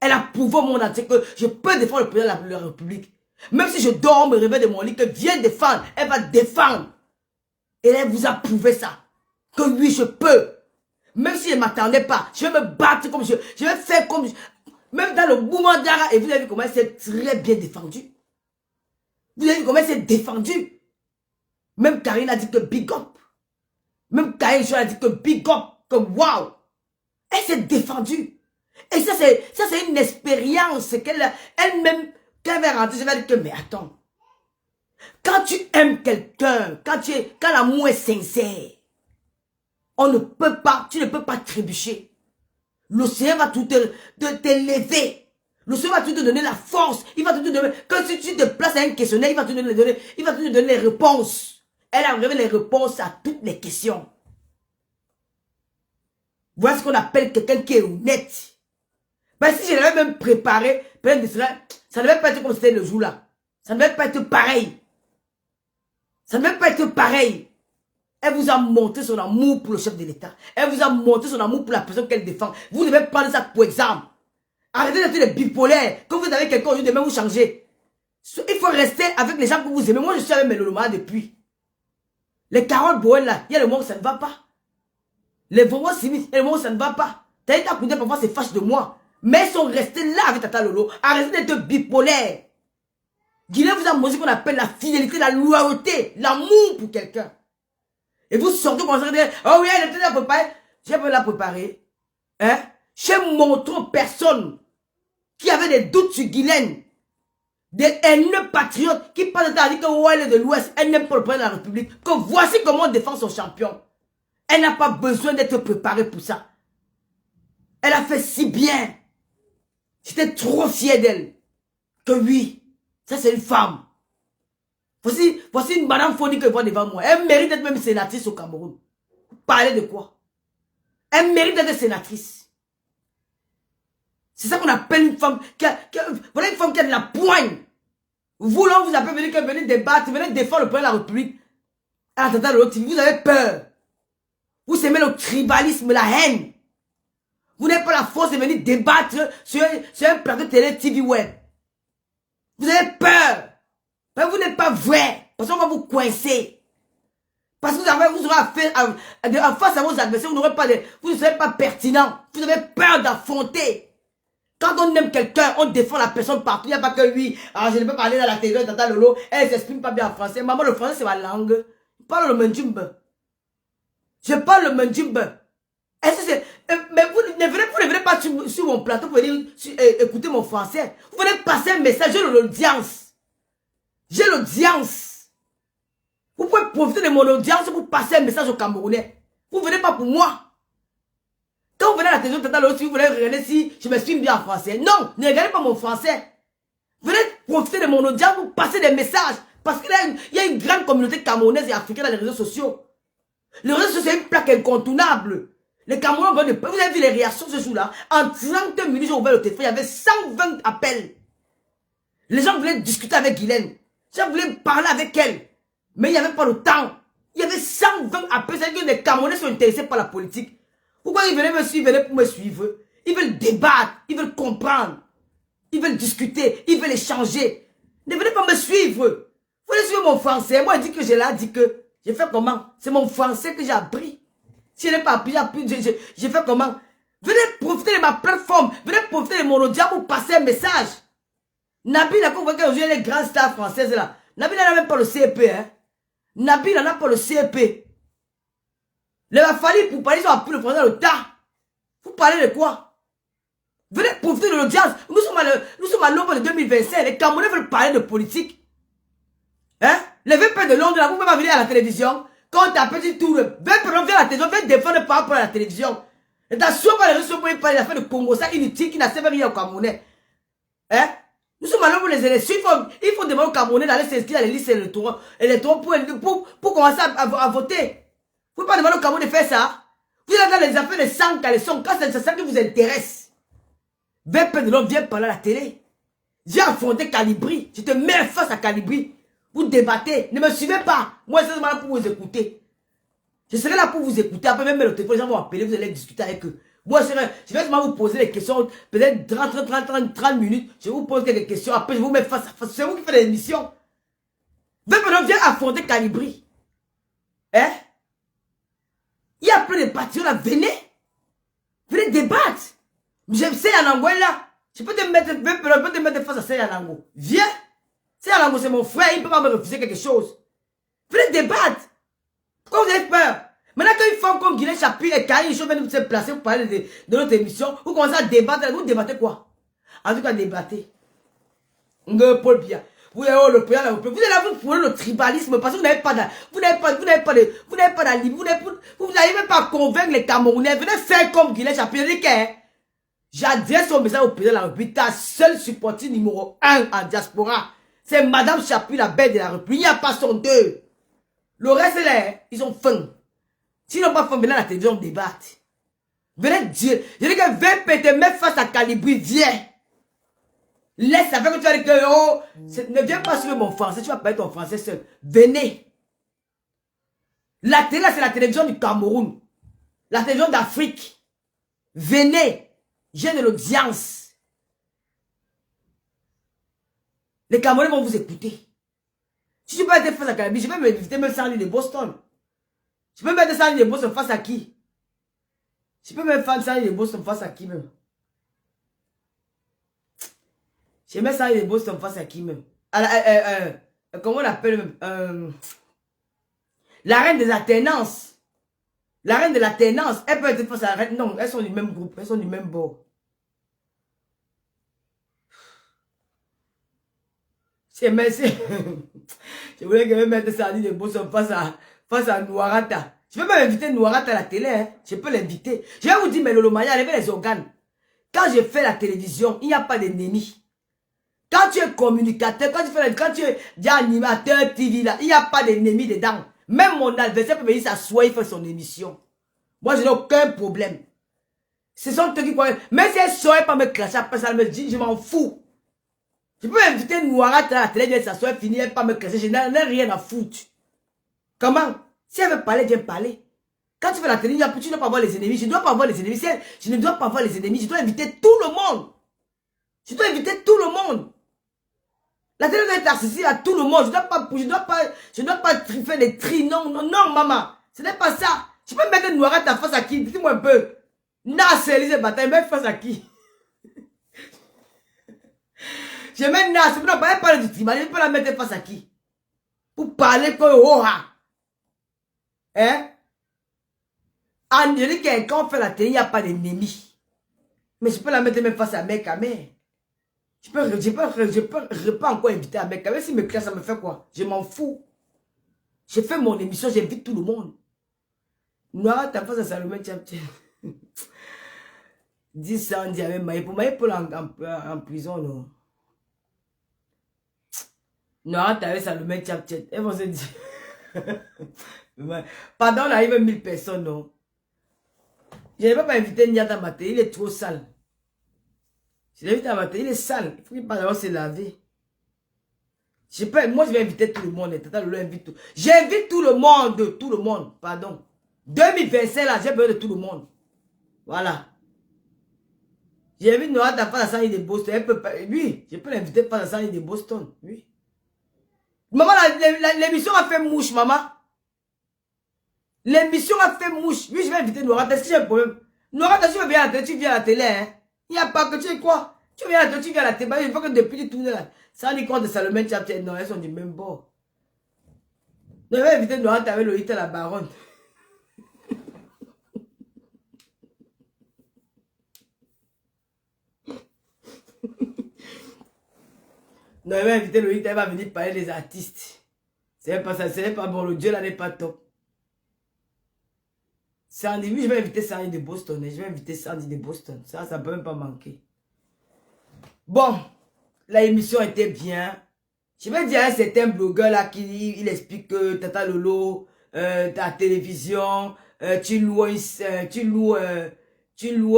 Elle a prouvé au monde entier que je peux défendre le président de la République. Même si je dors, me réveille de mon lit, que viens défendre, elle va défendre. Et elle vous a prouvé ça. Que oui, je peux. Même si je ne m'attendais pas, je vais me battre comme je vais faire comme même dans le mouvement d'Ara, et vous avez vu comment elle s'est très bien défendue. Vous avez vu comment elle s'est défendue. Même Karine a dit que big up. Même Karine a dit que big up, que wow. Elle s'est défendue. Et ça, c'est une expérience qu'elle-même, quand elle va rentrer, je vais dire que, mais attends. Quand tu aimes quelqu'un, quand l'amour est sincère, tu ne peux pas trébucher. Le Seigneur va tout t'élever. Le Seigneur va tout te donner la force. Il va tout te donner, quand si tu te places à un questionnaire, il va tout te donner les réponses. Elle a révélé les réponses à toutes les questions. Voilà ce qu'on appelle quelqu'un qui est honnête. Ben, si je l'avais même préparé, peut-être ça ne devait pas être comme c'était le jour-là. Ça ne devait pas être pareil. Ça ne devait pas être pareil. Elle vous a montré son amour pour le chef de l'État. Elle vous a montré son amour pour la personne qu'elle défend. Vous devez prendre ça pour exemple. Arrêtez d'être des bipolaires. Quand vous avez quelqu'un aujourd'hui, demain vous changez. Il faut rester avec les gens que vous aimez. Moi, je suis avec Méloloma depuis. Les Carole Boel là, il y a le moment où ça ne va pas. Les Vovo Smith, il y a le moment où ça ne va pas. T'as été à côté, parfois c'est fâche de moi. Mais ils sont restés là avec Tata Lolo. Arrêtez d'être bipolaires. Guinée vous a montré ce qu'on appelle la fidélité, la loyauté, l'amour pour quelqu'un. Et vous sortez comme ça, vous dites, oh oui, elle était là préparée. J'ai pas la préparer. Hein? J'ai montré aux personnes qui avaient des doutes sur Guylaine, des haineux patriotes qui parlent de ta dit que oh, elle est de l'Ouest, elle n'aime pas le président de la République, que voici comment on défend son champion. Elle n'a pas besoin d'être préparée pour ça. Elle a fait si bien. J'étais trop fier d'elle. Que oui, ça c'est une femme. Voici une madame Foni que je vois devant moi. Elle mérite d'être même sénatrice au Cameroun. Vous parlez de quoi? Elle mérite d'être sénatrice. C'est ça qu'on appelle une femme voilà une femme qui a de la poigne. Vous là, vous appelez venir débattre, venir défendre le président de la République. À la tête de l'autre, vous avez peur. Vous aimez le tribalisme, la haine. Vous n'avez pas la force de venir débattre sur un plateau de télé TV web. Vous avez peur. Mais vous n'êtes pas vrai. Parce qu'on va vous coincer. Parce que vous aurez affaire en face à vos adversaires, vous ne serez pas pertinent. Vous avez peur d'affronter. Quand on aime quelqu'un, on défend la personne partout. Il n'y a pas que oui. Alors je ne peux pas aller dans la télé, Tata Lolo. Elle s'exprime pas bien en français. Maman, le français, c'est ma langue. Je parle le Mandjumbe. Je parle le Mandjumbe. Est-ce que c'est... Mais vous ne venez pas sur mon plateau pour venir écouter mon français. Vous venez passer un message. J'ai l'audience. J'ai l'audience. Vous pouvez profiter de mon audience pour passer un message aux Camerounais. Vous ne venez pas pour moi. Quand vous venez à la télévision, Tata Lolo, si vous voulez regarder si je m'exprime bien en français. Non, ne regardez pas mon français. Venez profiter de mon audience pour passer des messages. Parce qu'il y a une grande communauté camerounaise et africaine dans les réseaux sociaux. Les réseaux sociaux, c'est une plaque incontournable. Les Camerounais, vous avez vu les réactions ce jour-là. En 30 minutes, j'ai ouvert le téléphone, il y avait 120 appels. Les gens voulaient discuter avec Guylaine. Les gens voulaient parler avec elle. Mais il n'y avait pas le temps. Il y avait 120 appels. C'est-à-dire que les Camerounais sont intéressés par la politique. Pourquoi ils venaient me suivre, ils venaient pour me suivre? Ils veulent débattre, ils veulent comprendre. Ils veulent discuter, ils veulent échanger. Ne venez pas me suivre. Vous voulez suivre mon français. Moi, je dis que j'ai là, dit que j'ai fait comment? C'est mon français que j'ai appris. Si je n'ai pas appris, j'ai fait comment? Venez profiter de ma plateforme. Venez profiter de mon audience pour passer un message. Nabil, quand vous voyez qu'aujourd'hui, les grandes stars françaises là, Nabil n'a même pas le CEP. Hein? Nabil n'a pas le CEP. Il va falloir pour parler, ils ont appris le français le tas. Vous parlez de quoi? Venez profiter de l'audience. Nous sommes à l'aube de 2025. Les Camerounais veulent parler de politique. Hein? Les VP de Londres, là, vous ne pouvez pas venir à la télévision. Quand on t'appelle, tu tournes. Viens à la télévision, viens défendre par rapport à la télévision. Et t'as souvent les réseaux pour parler des affaires de Congo, ça inutile, qui n'a servi rien aux Camerounais. Hein? Nous sommes à l'aube les élections. Il faut demander aux Camerounais d'aller s'inscrire dans les listes électorales pour commencer à voter. Vous ne pouvez pas demander aux Camerounais de faire ça. Vous êtes dans les affaires de sang, quand c'est ça qui vous intéresse. VP de l'homme vient parler à la télé. J'ai affronté Calibri. Je te mets face à Calibri. Vous débattez. Ne me suivez pas. Moi, je suis là pour vous écouter. Je serai là pour vous écouter. Après, même le téléphone, les gens vont appeler. Vous allez discuter avec eux. Moi, je vais seulement vous poser des questions. Peut-être 30 minutes. Je vous pose quelques questions. Après, je vous mets face à face. C'est vous qui faites l'émission. Maintenant, viens affronter Calibri. Hein? Il y a plein de patriotes là. Venez. Venez débattre. Je sais Yanango est là. Je peux te mettre face à Seyanango. Viens. Seyanango, c'est mon frère. Il ne peut pas me refuser quelque chose. Venez débattre. Pourquoi vous avez peur? Maintenant qu'une femme comme Guylaine Chapuis et Karine Michaud viennent se placer pour parler de notre émission, vous commencez à débattre. Vous débattez quoi? En tout cas, débattez. Paul Biya. Vous êtes le président, vous êtes là, vous prenez le tribalisme parce que vous n'avez pas d'alibi. Vous n'arrivez pas à convaincre les Camerounais. Venez faire comme Guylaine Chapuis. J'adresse mon message au président de la République. Ta seule supportrice numéro 1 en diaspora, c'est Madame Chapuis, la belle de la République. Il n'y a pas son deux. Le reste, là, ils ont faim. S'ils n'ont pas faim, venez à la télévision, débattre. Venez dire. Je dis que viens péter, mets face à Calibri, viens. Laisse ça, fait que tu vas dire que, oh, ne viens pas suivre mon français, tu vas parler ton français seul. Venez. La télé, c'est la télévision du Cameroun. La télévision d'Afrique. Venez. J'ai de l'audience. Les Camerounais vont vous écouter. Si je peux être face à Calibri, je vais m'inviter même sans de Boston. Je peux mettre sans de Boston face à qui? Je peux même faire sans de Boston face à qui même? Je mets ça de Boston face à qui même? Comment on l'appelle même? La reine des alternances. La reine de l'alternance. Elle peut être face à la reine. Non, elles sont du même groupe. Elles sont du même bord. Je voulais que je mette ça de Boston face à Noirata. Je peux pas inviter Noirata à la télé. Hein. Je peux l'inviter. Je vais vous dire, mais Lolo Maya, levez les organes. Quand je fais la télévision, il n'y a pas d'ennemis. Quand tu es communicateur, quand tu es animateur TV, là, il n'y a pas d'ennemis dedans. Même mon adversaire peut venir s'asseoir, il fait son émission. Moi, je n'ai aucun problème. Ce sont eux qui croient. Mais si elle ne saurait pas me clasher après ça, elle me dit, je m'en fous. Je peux inviter Noirat à la télé, elle s'asseoir, finir, elle ne pas me clasher, je n'ai rien à foutre. Comment? Si elle veut parler, viens parler. Quand tu fais la télé, tu ne dois pas avoir les ennemis. Je ne dois pas avoir les ennemis. Je ne dois pas avoir les ennemis. Je dois inviter tout le monde. Je dois inviter tout le monde. La télé doit être accessible à tout le monde. Je dois pas faire des tris. Non, non, non, maman. Ce n'est pas ça. Je peux mettre Noirat à face à qui? Dis-moi un peu. Nas, Élysée Bataille, mais face à qui? Je mets Nas, je ne peux pas parler du tribunal. Je peux la mettre face à qui? Pour parler comme Oha. Hein? Je dis que quand on fait la télé, il n'y a pas d'ennemis. Mais je peux la mettre même face à mec à mère. Je peux encore inviter un mec. Même si me classe, ça me fait quoi? Je m'en fous. J'ai fait mon émission, j'invite tout le monde. Noir, t'as face à Salomé Tchaptché. 10 ans, dit avec Maïpo. Maïpo en prison, non. Noir, t'as avec Salomé Tchaptché. Elles vont se dire. Pardon, on arrive à 1000 personnes, non. Je n'ai pas invité Niata Maté, il est trop sale. Je l'invite à matin, il est sale. Il faut qu'il parle se laver. Moi, je vais inviter tout le monde. J'invite tout le monde. Pardon. 2025, là, j'ai besoin de tout le monde. Voilà. J'invite Noah à faire la salle de Boston. Elle peut pas, oui, je peux l'inviter à faire la salle de Boston. Oui. Maman, l'émission a fait mouche, maman. L'émission a fait mouche. Oui, je vais inviter Noah. Est-ce que j'ai un problème? Noah, tu viens à la télé, hein? Il n'y a pas que tu es quoi? Tu viens à la télé, il faut que depuis tu tournes là. Ça dit quoi de Salomé Tchaptché? Non, elles sont du même bord. Je vais inviter Noah avec Loïta la baronne. Non, je vais inviter Loïta, elle va venir parler des artistes. C'est pas ça, c'est pas bon, le Dieu là n'est pas top. Sandy, oui, je vais inviter Sandy de Boston. Je vais inviter Sandy de Boston. Ça ne peut même pas manquer. Bon, la émission était bien. Je vais dire à un certain blogueur là qui il explique que Tata Lolo, ta télévision, tu loues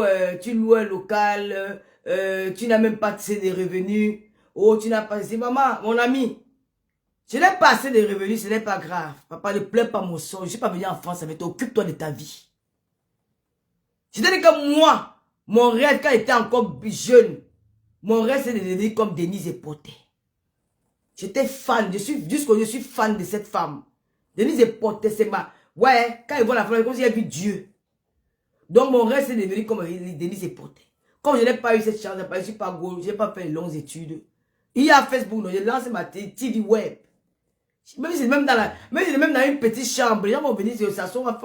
un local, tu n'as même pas assez de revenus. Oh, tu n'as pas assez. Maman, mon ami, je n'ai pas assez de revenus, ce n'est pas grave. Papa, ne pleure pas mon sort. Je ne suis pas venu en France avec toi. Occupe-toi de ta vie. Je te dis que moi, mon rêve, quand j'étais encore jeune, mon rêve, c'est de devenir comme Denise Epoté. J'étais fan, je suis fan de cette femme. Denise Epoté, c'est ma... Ouais, quand ils voient la femme, c'est comme si elle a vu Dieu. Donc mon rêve, c'est de devenir comme Denise Epoté. Comme je n'ai pas eu cette chance, je ne suis pas gros, je n'ai pas fait de longues études. Il y a Facebook, j'ai lancé ma TV web. Même si c'est même dans une petite chambre, les gens vont venir s'asseoir.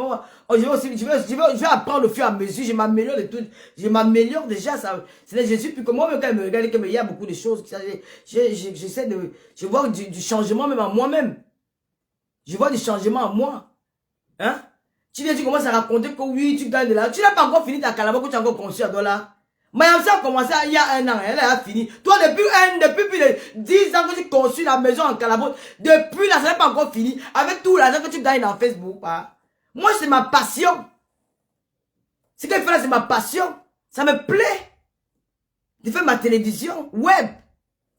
Je vais apprendre au fur et à mesure, je m'améliore de tout. Je m'améliore déjà. Je suis plus comme moi, quand il me regarde, il y a beaucoup de choses. J'essaie de. Je vois du changement même en moi-même. Je vois du changement en moi. Hein? Tu commences à raconter que oui, tu gagnes de l'argent. Tu n'as pas encore fini ta calabash que tu as encore conçu à $. Mayam ça a commencé il y a 1 an, elle a fini. Toi, depuis plus de 10 ans que tu construis la maison en Calabote, depuis là, ça n'est pas encore fini. Avec tout l'argent que tu gagnes dans Facebook. Hein. Moi, c'est ma passion. Ce que je fais là, c'est ma passion. Ça me plaît. Je fais ma télévision, web.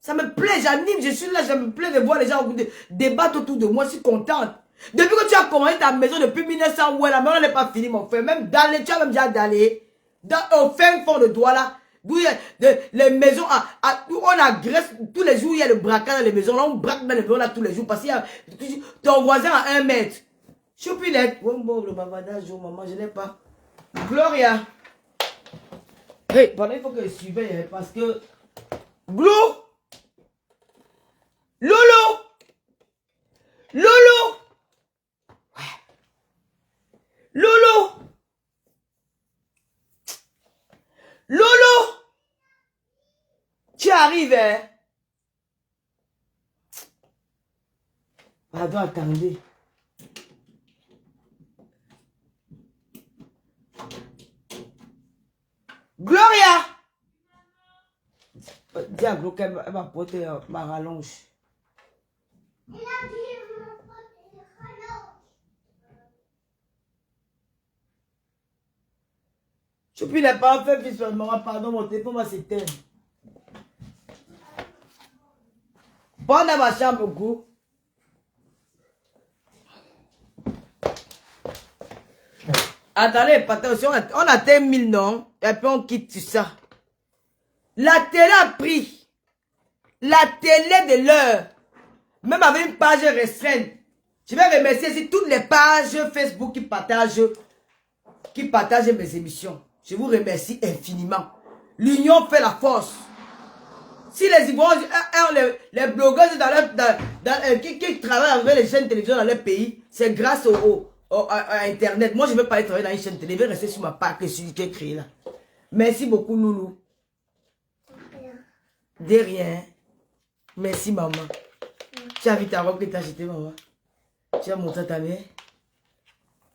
Ça me plaît, j'anime, je suis là, ça me plaît de voir les gens débattre autour de moi, je suis contente. Depuis que tu as commencé ta maison depuis 1900, ouais, la maison n'est pas finie, mon frère. Même d'aller, tu as même déjà d'aller, au fin fond de doigt là, d'où il y a les maisons, où on agresse, tous les jours, il y a le braquage dans les maisons, là, on braque dans les maisons là tous les jours, parce qu'il y a ton voisin à 1 mètre. Choupinette, bon, le bavardage, maman, je n'ai pas. Gloria. Hey, pendant il faut que je surveille, parce que. Glou! Loulou! Loulou! Loulou! Loulou! Tu arrives, hein? Pardon, attendez. Gloria! Dis à Glo qu'elle va porter ma rallonge. Je puis les pas fait fils maman, pardon, mon téléphone va s'éteindre. Prends dans ma chambre, go. Attendez, attention, on atteint 1000 non, et puis on quitte tout ça. La télé a pris. La télé de l'heure. Même avec une page restreinte. Je vais remercier ici toutes les pages Facebook qui partagent mes émissions. Je vous remercie infiniment. L'union fait la force. Si les Ivoiriens, les blogueurs qui travaillent avec les chaînes de télévision dans leur pays, c'est grâce à Internet. Moi, je ne veux pas aller travailler dans une chaîne de télé. Je vais rester sur ma page que celui qui est créé là. Merci beaucoup, Loulou. De rien. Merci, maman. Tu as vu ta robe que tu as achetée, maman? Tu as montré ta mère?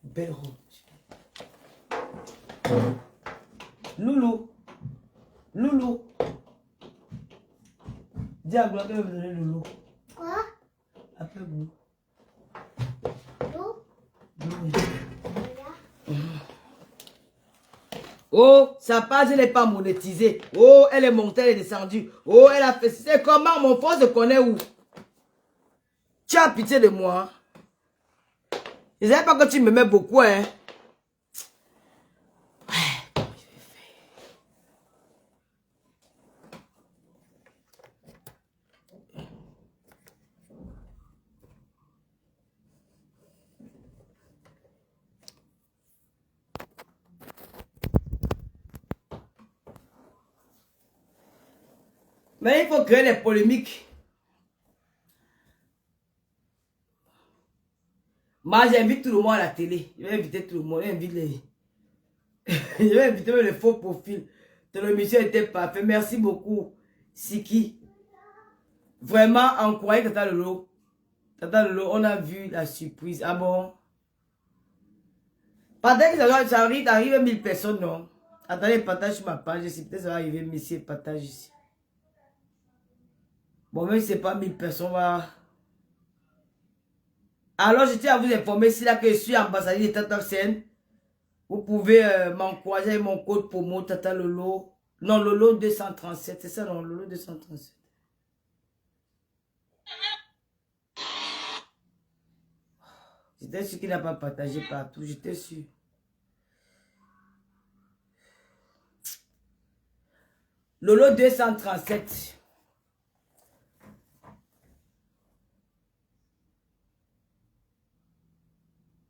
Belle robe. Loulou. Loulou. Dis à Gloire qu'elle va me donner Loulou. Quoi? Appelle-moi. Loulou? Oh, sa page n'est pas monétisée. Oh, elle est montée, elle est descendue. Oh, elle a fait... C'est comment mon frère se connaît où? Tu as pitié de moi. Je ne savais pas que tu m'aimais beaucoup, hein. Comment je vais faire? Mais il faut créer des polémiques. Moi, j'invite tout le monde à la télé. Je vais inviter tout le monde. Je vais inviter les faux profils. Ton émission était parfaite. Merci beaucoup, Siki. Vraiment, encouragez Tata Lolo. Tata Lolo, on a vu la surprise. Ah bon? Pendant que ça arrive 1000 personnes, non? Attendez, partage sur ma page. Si peut-être ça va arriver, monsieur, partage ici. Bon, même si ce n'est pas 1000 personnes, va... Alors, je tiens à vous informer, si là que je suis ambassadeur de Tata Sen, vous pouvez m'encourager avec mon code promo Tata Lolo. Non, Lolo 237, c'est ça, non, Lolo 237. J'étais sûr qu'il n'a pas partagé partout, j'étais sûr. Lolo 237.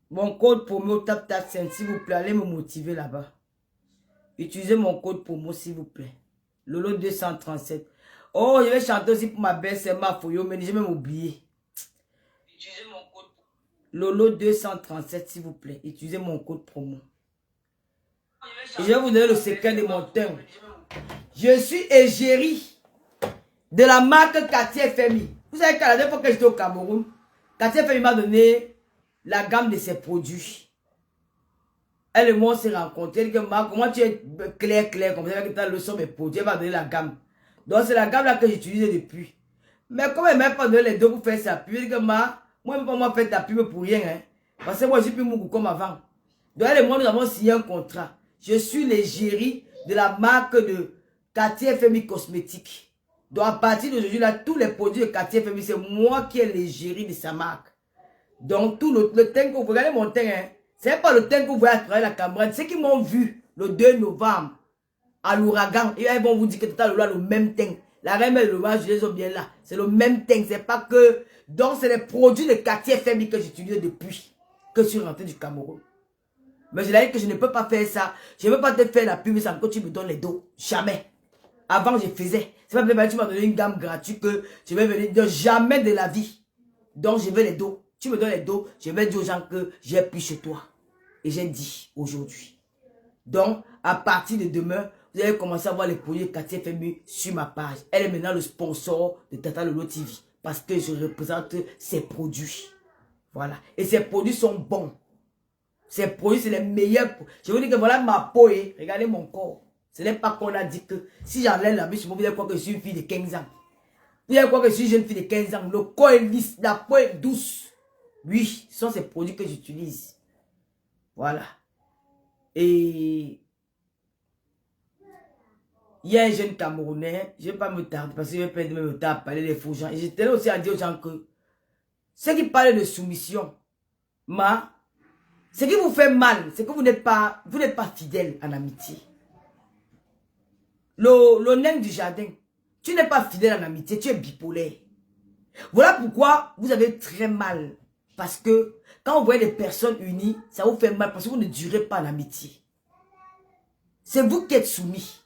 Mon code promo TapTapSend, s'il vous plaît, allez me motiver là-bas. Utilisez mon code promo, s'il vous plaît. Lolo 237. Oh, je vais chanter aussi pour ma belle-sœur, ma Foyo, mais je vais m'oublier. Utilisez mon code Lolo 237, s'il vous plaît. Utilisez mon code promo. Et je vais vous donner le secret de mon teint. Je suis égérie de la marque Cartier FMI. Vous savez qu'à la dernière fois que j'étais au Cameroun, Cartier FMI m'a donné la gamme de ses produits. Elle et moi on s'est rencontrés. Elle dit que comment tu es clair, comme ça, que tu as le son mes produits, elle m'a donné la gamme. Donc c'est la gamme là que j'utilise depuis. Mais comme elle m'a pas donné les deux pour faire sa pub, elle dit que moi je ne peux pas faire ta pub pour rien. Hein. Parce que moi je suis plus mou comme avant. Donc elle et moi nous avons signé un contrat. Je suis l'égérie de la marque de Cartier FMI Cosmétiques. Donc, à partir d'aujourd'hui, là, tous les produits de Cartier FMI, c'est moi qui ai l'égérie de sa marque. Donc, tout le teint que vous regardez mon teint, hein, c'est pas le teint que vous voyez à travers la caméra. Ceux qui m'ont vu le 2 novembre à l'ouragan, et ils vont vous dire que tout à l'heure, le même teint. La reine et le roi, je les ai bien là. C'est le même teint. C'est pas que. Donc, c'est les produits de Cartier FMI que j'utilise depuis que je suis rentré du Cameroun. Mais je l'ai dit que je ne peux pas faire ça. Je ne peux pas te faire la pub sans que tu me donnes les dos. Jamais. Avant, je faisais. C'est pas que tu m'as donné une gamme gratuite que je vais venir dire jamais de la vie. Donc, je veux les dos. Tu me donnes les dos, je vais dire aux gens que j'ai pris chez toi. Et j'ai dit aujourd'hui. Donc, à partir de demain, vous allez commencer à voir les produits Cartier FMI sur ma page. Elle est maintenant le sponsor de Tata Lolo TV. Parce que je représente ses produits. Voilà. Et ces produits sont bons. Ces produits, c'est les meilleurs. Je vous dis que voilà ma peau. Regardez mon corps. Ce n'est pas qu'on a dit que si j'enlève la bouche, vous allez croire que je suis une fille de 15 ans. Vous allez croire que je suis une jeune fille de 15 ans. Le corps est lisse, la peau est douce. Oui, ce sont ces produits que j'utilise. Voilà. Et il y a un jeune Camerounais, je ne vais pas me tarder parce que je vais perdre même le temps à parler des faux gens. Et j'étais là aussi à dire aux gens que ceux qui parlent de soumission, ce qui vous fait mal, c'est que vous n'êtes pas fidèle en amitié. Le nain du jardin, tu n'es pas fidèle en amitié, tu es bipolaire. Voilà pourquoi vous avez très mal. Parce que quand vous voyez des personnes unies, ça vous fait mal parce que vous ne durez pas en amitié. C'est vous qui êtes soumis.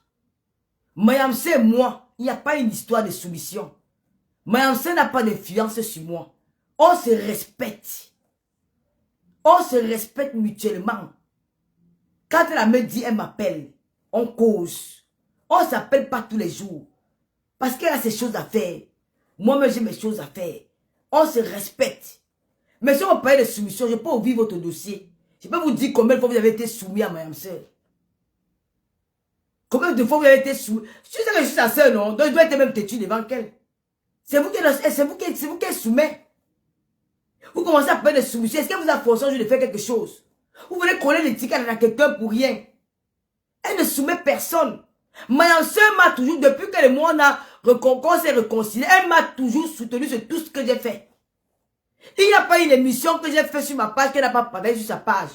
Mayamse et moi, il n'y a pas une histoire de soumission. Mayamse n'a pas d'influence sur moi. On se respecte. On se respecte mutuellement. Quand elle me dit, elle m'appelle. On cause. On ne s'appelle pas tous les jours. Parce qu'elle a ses choses à faire. Moi-même, j'ai mes choses à faire. On se respecte. Mais si on parle de soumission, je peux ouvrir votre dossier. Je peux vous dire combien de fois vous avez été soumis à ma soeur. Combien de fois vous avez été soumis. Je sais que je suis sa soeur, non? Donc, je dois être même têtu devant elle. C'est vous qui êtes soumet. Vous commencez à parler de soumission. Est-ce qu'elle vous a forcé un jour de faire quelque chose? Vous voulez coller l'étiquette à quelqu'un pour rien. Elle ne soumet personne. Ma soeur m'a toujours, depuis que le monde qu'on s'est réconcilié, elle m'a toujours soutenu sur tout ce que j'ai fait. Il n'y a pas une émission que j'ai fait sur ma page qu'elle n'a pas partagé sur sa page.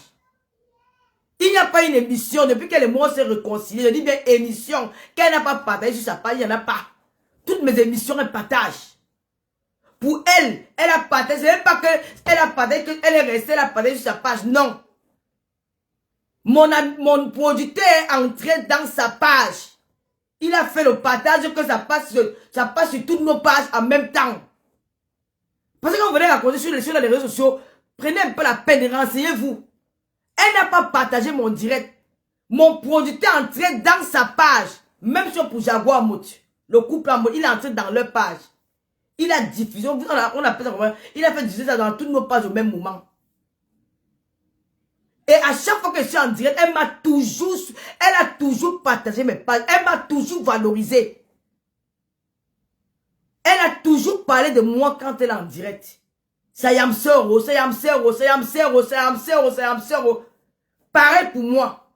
Il n'y a pas une émission, depuis que le monde s'est réconcilié, je dis bien émission, qu'elle n'a pas partagé sur sa page, il n'y en a pas. Toutes mes émissions, elle partage. Pour elle, elle a partagé, ce n'est pas qu'elle a partagé, qu'elle est restée, elle a partagé sur sa page, non. Mon producteur est entré dans sa page. Il a fait le partage que ça passe sur toutes nos pages en même temps. Parce que quand vous venez raconter sur les réseaux sociaux, prenez un peu la peine de renseignez-vous. Elle n'a pas partagé mon direct. Mon producteur est entré dans sa page. Même sur pour Jaguar Mout. Le couple en mode, il est entré dans leur page. Il a diffusé, on appelle ça comment? Il a fait diffuser ça dans toutes nos pages au même moment. Et à chaque fois que je suis en direct, elle a toujours partagé mes pages. Elle m'a toujours valorisé. Elle a toujours parlé de moi quand elle est en direct. Sayam Sero, Sayam Sero, Sayam Sero, Sayam Sero, Sayam Sero. Pareil pour moi.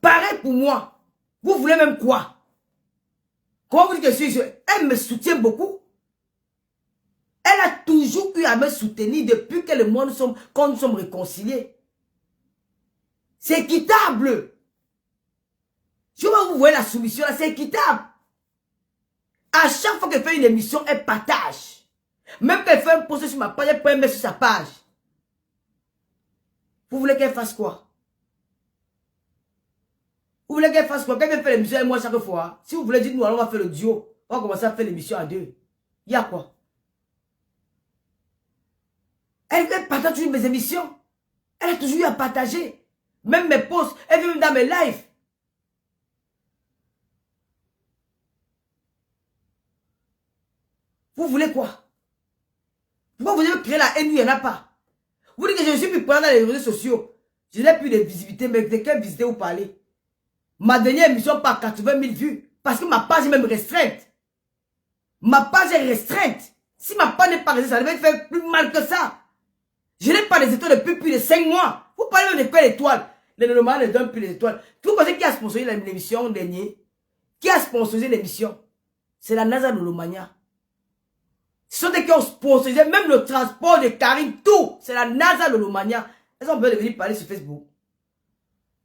Pareil pour moi. Vous voulez même quoi? Comment vous dites que je suis... Elle me soutient beaucoup. Elle a toujours eu à me soutenir depuis que le monde quand nous sommes réconciliés. C'est équitable. Je vois vous voyez la soumission là, c'est équitable. À chaque fois qu'elle fait une émission, elle partage. Même qu'elle fait un post sur ma page, elle peut mettre sur sa page. Vous voulez qu'elle fasse quoi? Vous voulez qu'elle fasse quoi? Qu'elle fait l'émission avec moi chaque fois. Si vous voulez, dites-nous, alors on va faire le duo. On va commencer à faire l'émission à deux. Il y a quoi? Elle partage toujours mes émissions. Elle a toujours eu à partager. Même mes posts. Elle vient même dans mes lives. Vous voulez quoi? Pourquoi vous avez créé la haine où il n'y en a pas? Vous dites que je ne suis plus présent dans les réseaux sociaux. Je n'ai plus de visibilité, mais de quelle visiter vous parlez? Ma dernière émission par 80 000 vues. Parce que ma page est même restreinte. Ma page est restreinte. Si ma page n'est pas restreinte, ça devait faire plus mal que ça. Je n'ai pas les étoiles depuis plus de 5 mois. Vous parlez même de quelle étoile? Les Lolomania ne donnent plus les étoiles. Vous pensez qui a sponsorisé l'émission dernière? Qui a sponsorisé l'émission? C'est la NASA Lolomania. Ce sont des qui ont sponsorisé même le transport de Karim, tout. C'est la NASA Lolomania. Elles ont besoin de venir parler sur Facebook.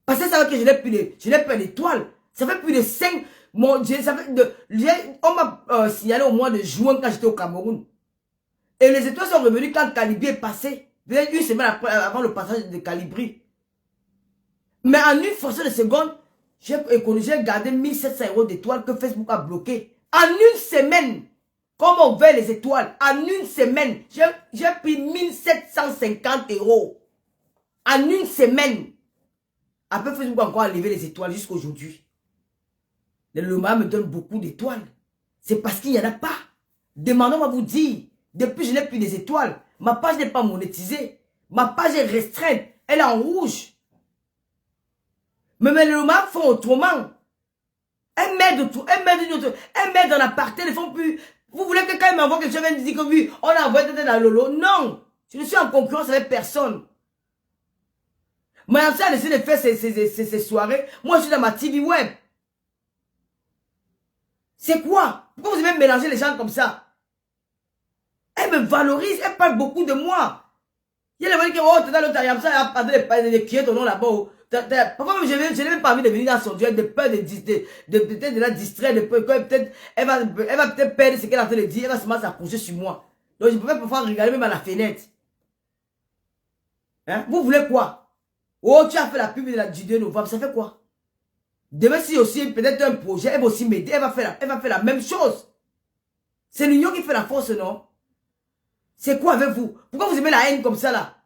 Parce que ça veut que je n'ai pas d'étoiles. Ça fait plus de 5... on m'a signalé au mois de juin quand j'étais au Cameroun. Et les étoiles sont revenues quand Calibri est passé. Peut-être une semaine avant le passage de Calibri. Mais en une fraction de seconde, j'ai gardé 1700 € d'étoiles que Facebook a bloqué. En une semaine, comme on ouvert les étoiles, en une semaine, j'ai pris 1750 €. En une semaine. Après, Facebook a encore enlevé les étoiles jusqu'à aujourd'hui. Les Lolomania me donnent beaucoup d'étoiles. C'est parce qu'il n'y en a pas. Demandons, on va vous dire. Depuis, je n'ai plus des étoiles. Ma page n'est pas monétisée. Ma page est restreinte. Elle est en rouge. Mais les Lolomania font autrement. Elles m'aident dans l'aparté. Elles ne font plus. Vous voulez que quand ils m'envoient quelque chose, ils disent que oui, on a envoyé dans Lolo. Non. Je ne suis en concurrence avec personne. Mayam Sœur a décidé de faire ces soirées. Moi, je suis dans ma TV web. C'est quoi? Pourquoi vous aimez mélanger les gens comme ça? Elle me valorise, elle parle beaucoup de moi. Il y a les gens qui disent, oh, t'es dans l'autre Mayam Sœur, elle a de crier ton nom là-bas. Parfois, je n'ai même pas envie de venir dans son duel, de peur peut-être de la distraire, de peur que peut-être, elle va peut-être perdre ce qu'elle est en train de dire, elle va se s'approcher sur moi. Donc, je peux parfois regarder même à la fenêtre. Hein? Vous voulez quoi? Oh, tu as fait la pub du 2 novembre, ça fait quoi? Demain, si aussi peut-être un projet, elle va aussi m'aider, elle va faire la même chose. C'est l'union qui fait la force, non? C'est quoi avec vous? Pourquoi vous aimez la haine comme ça, là?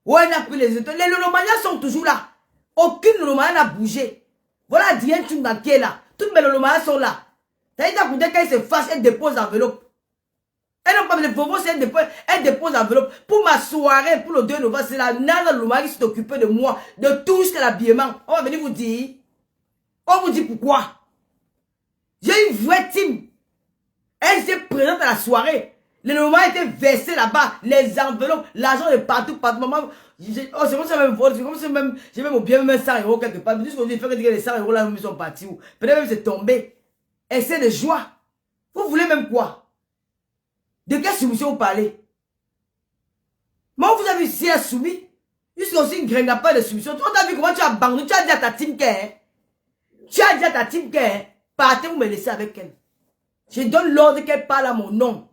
Ouais, on a pris les étoiles. Les Lolomania sont toujours là. Aucune Lolomania n'a bougé. Voilà Diane Tchunga qui est là. Toutes mes Lolomania sont là. T'as dit à quand elle se fâche, elle dépose l'enveloppe. Elle n'a pas de pauvres, elle dépose l'enveloppe. Pour ma soirée, pour le 2 novembre, c'est la NASA Lolomania qui s'est occupée de moi, de tout jusqu'à l'habillement. On va venir vous dire. On vous dit pourquoi. J'ai une vraie team. Elle s'est présente à la soirée. Les Lolomania étaient versés là-bas. Les enveloppes, l'argent de partout. Maman, c'est comme ça même, c'est comme ça même, j'ai même bien même 100 € quelque part. Mais jusqu'au jour, il faut que les 100 € là, ils sont partis. Peut-être même c'est tombé. Et c'est de joie. Vous voulez même quoi? De quelle soumission vous parlez? Moi, vous avez vu si elle a soumis. Jusqu'à aussi une gringapa de soumission. On t'a vu comment tu as bandé. Tu as dit à ta team qu'elle. Tu as dit à ta team qu'elle. Partez, vous me laissez avec elle. Je donne l'ordre qu'elle parle à mon nom.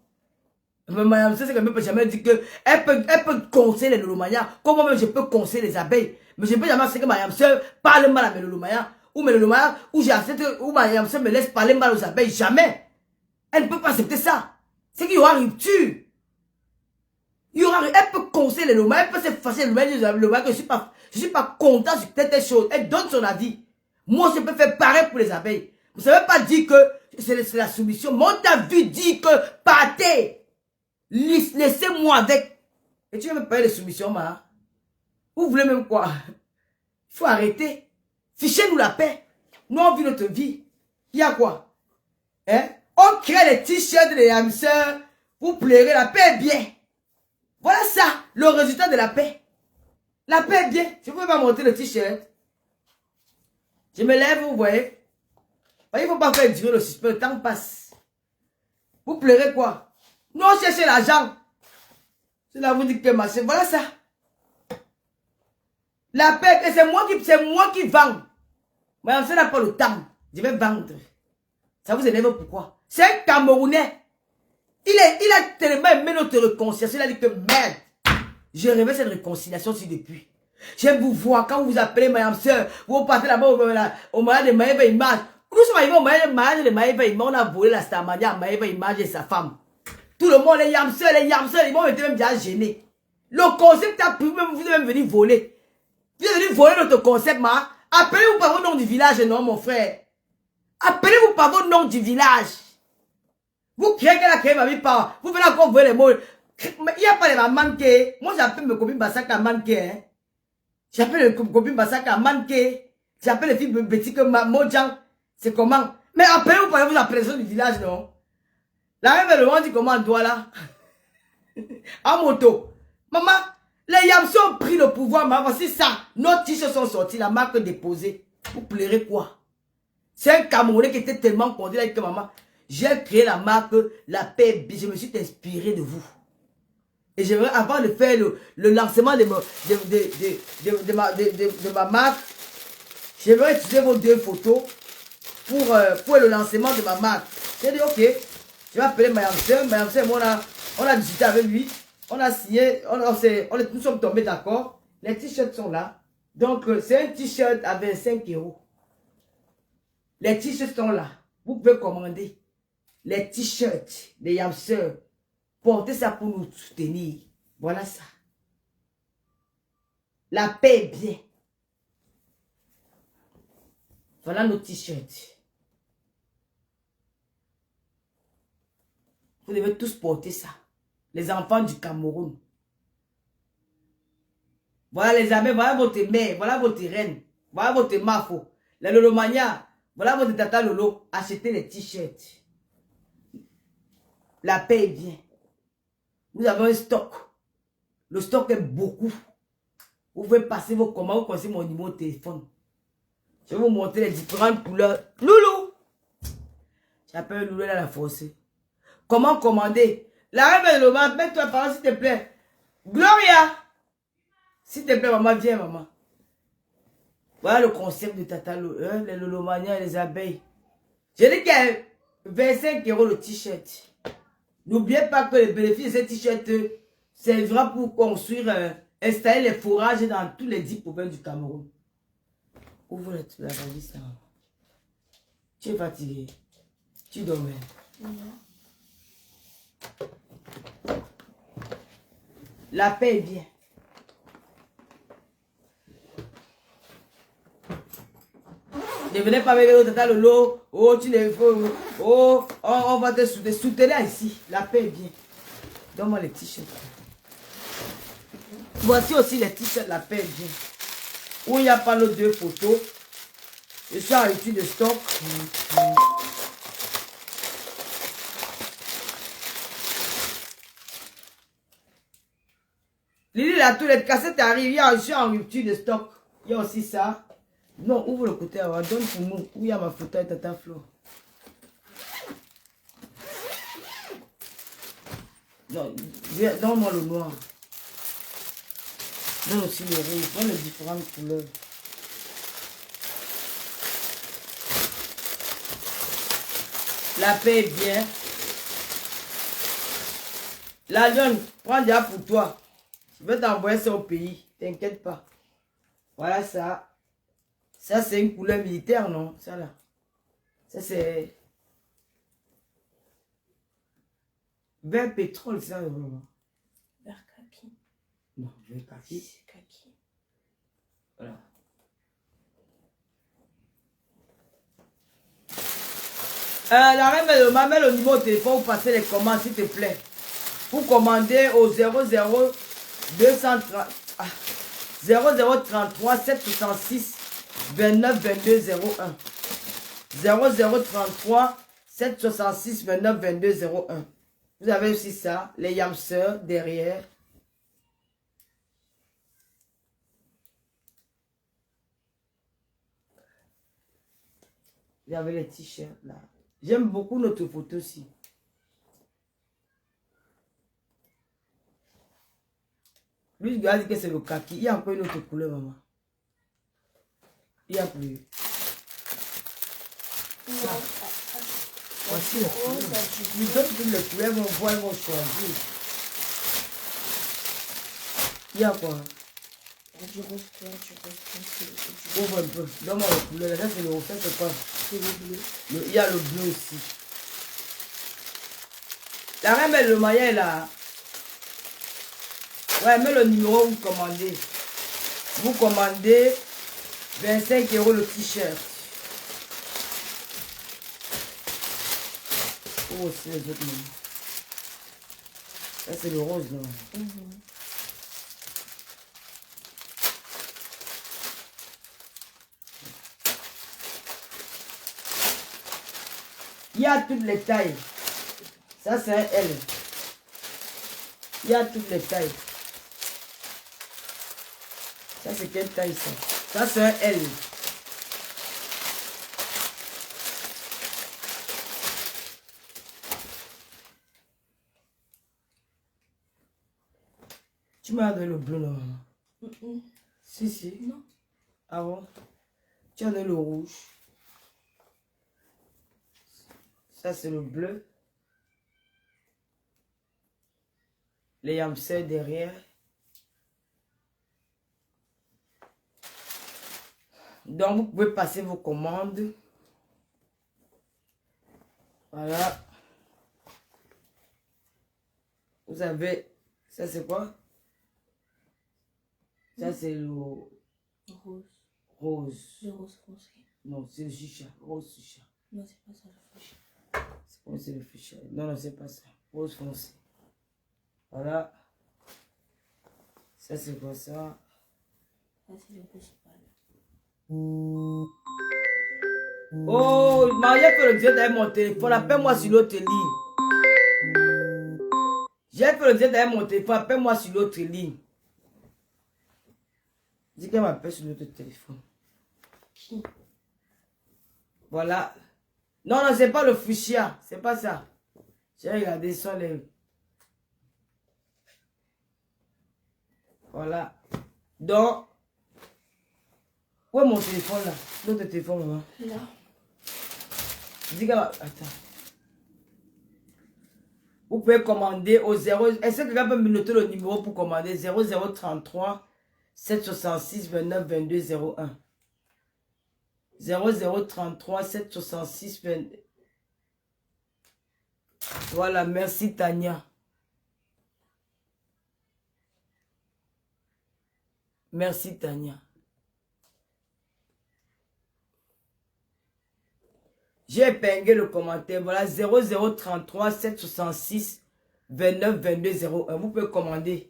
Mais Mayam Sœur, c'est qu'elle ne peut jamais dire que elle peut conseiller les Lolomania. Comme moi-même, je peux conseiller les abeilles. Mais je ne peux jamais dire que Mayam Sœur parle mal à mes Lolomania. Ou mes Lolomania, ou j'accepte, ou Mayam Sœur me laisse parler mal aux abeilles. Jamais. Elle ne peut pas accepter ça. C'est qu'il y aura rupture. Elle peut conseiller les Lolomania, elle peut se fâcher les Lolomania que je ne suis pas content sur telle chose. Elle donne son avis. Moi, je peux faire pareil pour les abeilles. Vous ne savez pas dire que c'est la soumission. Mon avis dit que partez. Laissez-moi avec. Et tu veux me parler de soumission, ma? Vous voulez même quoi? Il faut arrêter. Fichez-nous la paix. Nous, on vit notre vie. Il y a quoi? Hein? On crée les t-shirts des hamsters. Vous plairez, la paix est bien. Voilà ça, le résultat de la paix. La paix est bien. Je ne peux pas montrer le t-shirt. Je me lève, vous voyez. Il ne faut pas faire durer le suspense. Le temps passe. Vous pleurez quoi? Non, cherchez l'argent. C'est là vous dites que machin. Voilà ça. La paix, c'est moi qui vends. Mais on n'a pas le temps. Je vais vendre. Ça vous énerve pourquoi? C'est un Camerounais. Il a tellement aimé notre réconciliation. Il a dit que merde. Je rêvais cette réconciliation si depuis. J'aime vous voir quand vous vous appelez Mayam Sœur. Vous partez là-bas au mariage de Maëva Image. Nous sommes arrivés au mariage de Maëva Image. On a volé la Starmania à Maëva Image et sa femme. Tout le monde, les Yamseurs, ils m'ont été même déjà gênés. Le concept a pu même, vous devez même venir voler. Vous devez venir voler notre concept, ma. Appelez-vous par vos noms du village, non, mon frère. Appelez-vous par vos noms du village. Vous créez qu'elle a créé ma vie par. Vous venez encore voler les mots. Il n'y a pas les manqués. Moi, j'appelle mes copines Bassaka manqué. Hein. J'appelle les copines Bassaka manqué. J'appelle les filles petits que Mojang. C'est comment? Mais appelez-vous par vous appelez du village, non? La même le dit comment on doit là. En moto. Maman, Les Yamseux ont pris le pouvoir, mais voici ça. Nos t-shirts sont sortis, la marque déposée. Vous pleurez quoi? C'est un Camerounais qui était tellement content, il a dit que maman, j'ai créé la marque La Paix. Je me suis inspiré de vous. Et j'aimerais, avant de faire le lancement de ma marque, j'aimerais utiliser vos 2 photos pour le lancement de ma marque. J'ai dit, ok, je vais appeler Mayamseur. Mayamseur et moi, on a discuté avec lui. On a signé, nous sommes tombés d'accord. Les t-shirts sont là. Donc, c'est un t-shirt à 25 €. Les t-shirts sont là. Vous pouvez commander les t-shirts des Yamseurs. Portez ça pour nous soutenir. Voilà ça. La paix est bien. Voilà nos t-shirts. Vous devez tous porter ça. Les enfants du Cameroun. Voilà les amis, voilà votre mère, voilà votre reine, voilà votre mafo. La Lolomania, voilà votre tata Lolo. Achetez les t-shirts. La paix est bien. Vous avez un stock. Le stock est beaucoup. Vous pouvez passer vos commandes, vous connaissez mon numéro de téléphone. Je vais vous montrer les différentes couleurs. Loulou! J'appelle Loulou à la force. Comment commander? La reine de l'Oma, mets-toi par là, s'il te plaît. Gloria! S'il te plaît, maman, viens, maman. Voilà le concept de Tata Lolo, les Lolomania et les abeilles. J'ai dit qu'il y a 25 € le t-shirt. N'oubliez pas que le bénéfice de ce t-shirt servira pour construire, installer les fourrages dans tous les 10 provinces du Cameroun. Ouvre la valise là. Tu es fatigué. Tu dormais. La paix est bien. Ne venez pas avec le tata Lolo. Oh, tu ne faut. Oh, on va te soutenir. Soutenez ici. La paix est bien. Donne-moi les t-shirts. Voici aussi les t-shirts. La paix est bien. Où il n'y a pas nos 2 photos. Je suis en étude de stock. Lily, là, tous les cassettes arrivent. Je suis en rupture de stock. Il y a aussi ça. Non, ouvre le côté avant. Donne pour nous. Où il y a ma photo et Tata Flo. Non, donne-moi le noir. Donne aussi le rouge. Donne les différentes couleurs. La paix est bien. La Lyon, prends déjà pour toi. Je vais t'envoyer ça au pays. T'inquiète pas. Voilà ça. Ça, c'est une couleur militaire, non? Ça, là. Ça, c'est... Vert pétrole, ça, vraiment. Vert kaki. Non, vert kaki. C'est kaki. Voilà. La reine m'amène au niveau de téléphone, vous passez les commandes, s'il te plaît. Vous commandez au 00 230... 0033 766 29 22 01. 0033 766 29 22 01. Vous avez aussi ça, les Yamseurs derrière. Vous avez les t-shirts là. J'aime beaucoup notre photo aussi. Lui, il a dit que c'est le kaki. Il y a encore une autre couleur, maman. Il y a plus. Ça. Voici les couleurs. Lui donne toutes les couleurs, elles vont voir, elles vont choisir. Il y a quoi? Du rose clair, du rose foncé. Ouvre un peu. Donne-moi les couleurs. Là, c'est le rose. C'est quoi? C'est le bleu. Il y a le bleu aussi. La reine, mais le maillot est là. Ouais, mais le numéro, vous commandez. Vous commandez 25 € le t-shirt. Oh, c'est les autres noms. Ça, c'est le rose, là. Il y a toutes les tailles. Ça, c'est un L. Il y a toutes les tailles. Ça, c'est quelle taille, ça? Ça, c'est un L. Tu m'as donné le bleu, là, maman. Si. Non. Ah bon? Tu as donné le rouge. Ça, c'est le bleu. Les hamsters derrière. Donc, vous pouvez passer vos commandes. Voilà. Vous avez... Ça, c'est quoi? Ça, c'est le... Rose. Rose. Le rose foncé. Non, c'est le chicha. Rose chicha. Non, c'est pas ça le fuchsia. C'est quoi, c'est le chicha? Non, c'est pas ça. Rose foncé. Voilà. Ça, c'est quoi ça? Ça, c'est le principal. Oh, j'ai fait le direct avec mon téléphone. Appelle-moi sur l'autre ligne. J'ai fait le direct avec mon téléphone. Appelle-moi sur l'autre ligne. Dis qu'elle m'appelle sur l'autre téléphone. Qui? Voilà. Non, c'est pas le fuchsia. C'est pas ça. J'ai regardé sur les... Voilà. Donc... Où est mon téléphone là? L'autre téléphone, maman. Là. Dis qu'elle va... Attends. Vous pouvez commander au 0... Est-ce que quelqu'un peut me noter le numéro pour commander? 0033 766 29 22 01. 0033 766 22... Voilà, merci Tania. Merci Tania. J'ai épinglé le commentaire. Voilà, 0033 766 29 22 01. Vous pouvez commander.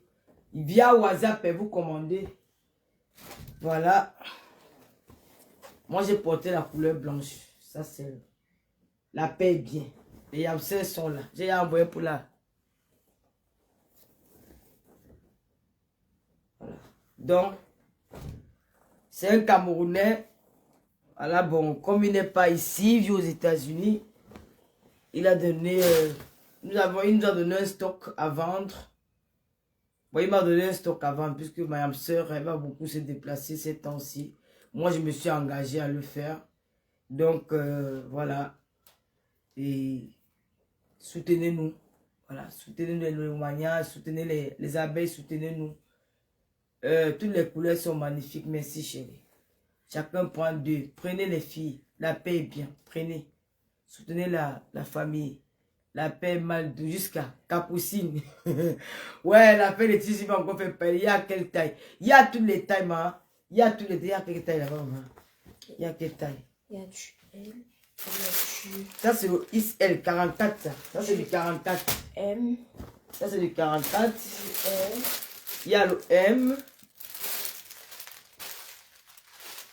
Via WhatsApp, et vous commandez. Voilà. Moi, j'ai porté la couleur blanche. Ça, c'est... La paix est bien. Les hamsters sont là. J'ai envoyé pour là. Voilà. Donc, c'est un Camerounais. Voilà, bon, comme il n'est pas ici, il vit aux États-Unis, il a donné, il nous a donné un stock à vendre. Bon, il m'a donné un stock à vendre, puisque ma soeur, elle va beaucoup se déplacer ces temps-ci. Moi, je me suis engagé à le faire. Donc, voilà. Et soutenez-nous. Voilà, soutenez les Lomanias, soutenez les abeilles, soutenez-nous. Toutes les couleurs sont magnifiques. Merci, chérie. Chacun prend deux. Prenez les filles. La paix est bien. Prenez. Soutenez la famille. La paix est mal douce jusqu'à Capucine. Ouais, la paix des tissus va encore faire peur. Il y a quelle taille? Il y a toutes les tailles, ma. Il y a toutes les tailles. Il y a quelle taille là-bas, ma? Il y a quelle taille? Il y a du L. Il y a du... Ça, c'est le XL 44, ça. Ça, c'est du 44. M. Ça, c'est du 44. Du L. Il y a le M.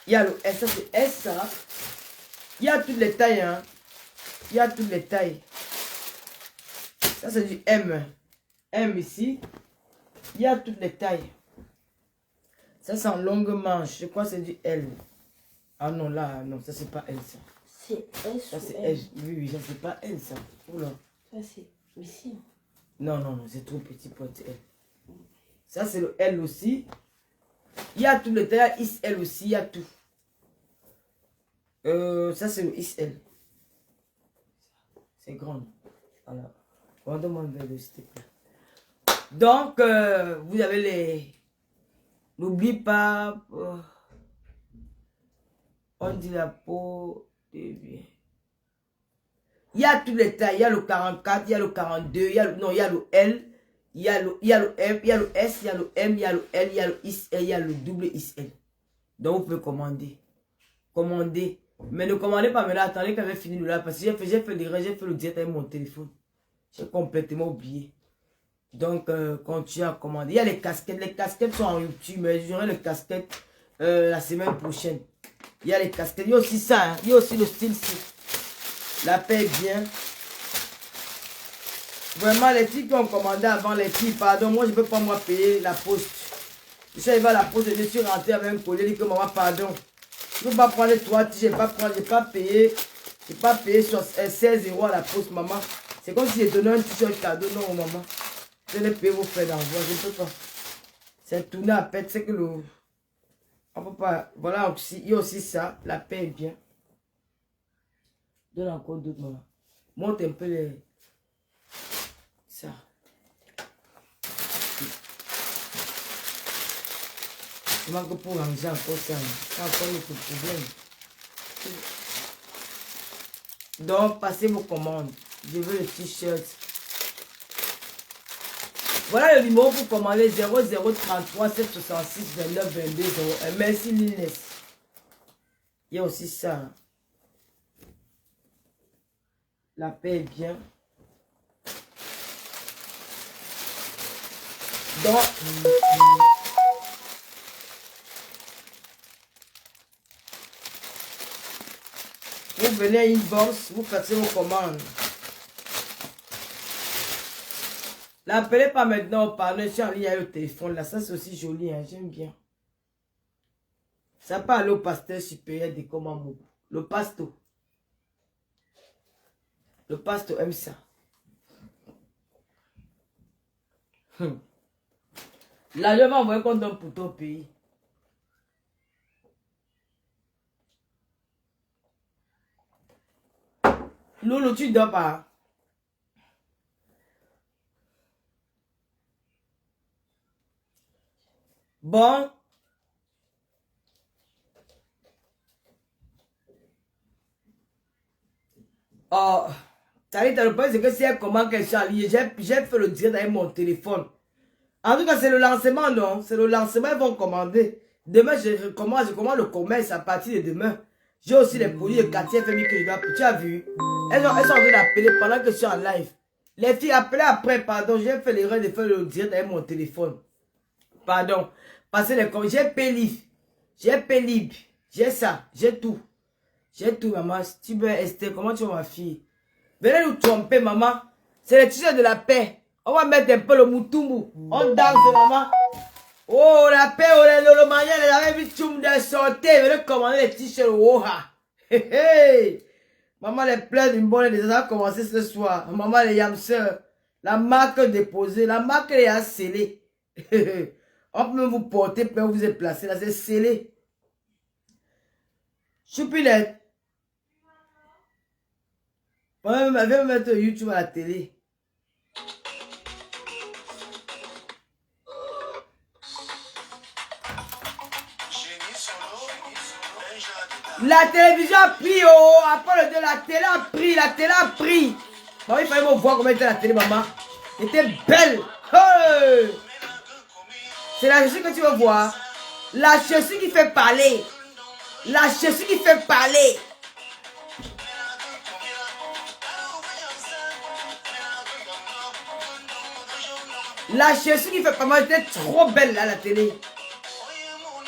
Il y a le S, ça c'est S, ça. Il y a toutes les tailles, hein. Il y a toutes les tailles. Ça c'est du M. M ici. Il y a toutes les tailles. Ça c'est en longue manche. Je crois que c'est du L. Ah non, là, non, ça c'est pas L, ça. C'est S Ça ou c'est M? L. Oui, ça c'est pas L, ça. Oula. Ça c'est... Mais si. Non, c'est trop petit pour être L. Ça c'est le L aussi. Il y a toutes les tailles. XL aussi, il y a tout. Ça c'est le XL. C'est grand. Voilà. Demande un verre de s'il te plaît. Donc, vous avez les... N'oublie pas... on dit la peau... Il y a tous les tailles. Il y a le 44, il y a le 42, il y a le, non, il y a le L, il y a le M, il y a le S, il y a le M, il y a le L, il y a le XL, il y a le double XL. Donc, vous pouvez commander. Commandez. Mais ne commandez pas maintenant. Attendez quand même fini de là. Parce que j'ai fait le direct avec mon téléphone. J'ai complètement oublié. Donc, continuez à commander. Il y a les casquettes. Les casquettes sont en YouTube. Mais j'aurai les casquettes la semaine prochaine. Il y a les casquettes. Il y a aussi ça. Hein. Il y a aussi le style. La paix est bien. Vraiment, les filles qui ont commandé avant les filles, pardon, moi je ne peux pas moi payer la poste. Ça, il va à la pause, je suis rentré avec un collègue, il dit que maman, pardon. Je ne peux pas prendre 3 t-shirts, je n'ai pas payé. Je n'ai pas payé sur 16 € à la pause, maman. C'est comme si j'ai donné un t-shirt cadeau, non, maman. Je l'ai payé vos frais d'envoi, je ne peux pas. C'est tourné à pète, c'est que le... On peut pas... Voilà, aussi, il y a aussi ça, la paix est bien. Donne encore d'autres, maman. Monte un peu les... Ça. Je manque pour ranger encore ça. C'est encore le problème. Donc, passez vos commandes. Je veux le t-shirt. Voilà le numéro pour commander 0033 766 29 22 €. Merci Lilnes. Il y a aussi ça. La paix est bien. Donc, vous venez à inbox, vous faites vos commandes. N'appelez pas maintenant au parleur, je suis en ligne avec le téléphone là, ça c'est aussi joli, hein, j'aime bien. Ça peut aller au pasteur supérieur des commandes. Le pasteur. Le pasteur aime ça. Là, je vais envoyer qu'on donne pour ton pays. Loulou, tu dors pas. Bon. Oh. T'as le problème, c'est que si elle commande quelque chose en ligne, j'ai fait le direct avec mon téléphone. En tout cas, c'est le lancement, non? C'est le lancement, ils vont commander. Demain, je commande le commerce à partir de demain. J'ai aussi les produits de quartier FMI que je dois... Tu as vu? Elles sont en train d'appeler pendant que je suis en live. Les filles, appelez après, pardon. J'ai fait l'erreur de faire le direct avec mon téléphone. Pardon. Parce que j'ai Pélif. J'ai Pélib. J'ai ça. J'ai tout. J'ai tout, maman. Si tu veux, Esther, comment tu vas, ma fille? Venez nous tromper, maman. C'est le t-shirt de la paix. On va mettre un peu le moutoumou. On danse, maman. Oh, la paix, oh, le manière, elle avait vu tout de sortir. Venez commander les t-shirts. Oh, hey, hey. Maman, les pleurs d'une bonne, elle a commencé ce soir. Maman, les yamseurs. La marque déposée. La marque est à sceller. On peut même vous porter, puis vous êtes placé. Là, c'est scellé. Choupinette. Viens me mettre YouTube à la télé. La télévision a pris, oh, après la télé a pris, la télé a pris. Maman, il fallait me voir comment était la télé, maman. Elle était belle. Hey! C'est la chaussure que tu veux voir. La chaussure qui fait parler. La chaussure qui fait parler. La chaussure qui fait pas mal, était trop belle là, la télé.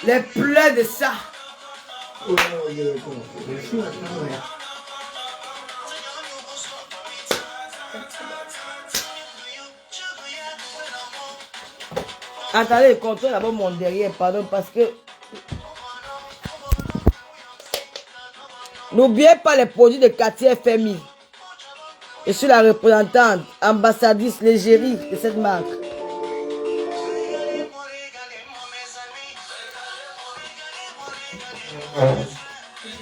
Les pleurs de ça. Attendez, contrôle d'abord mon derrière, pardon, parce que... N'oubliez pas les produits de quartier FMI. Je suis la représentante, ambassadrice l'égérie de cette marque.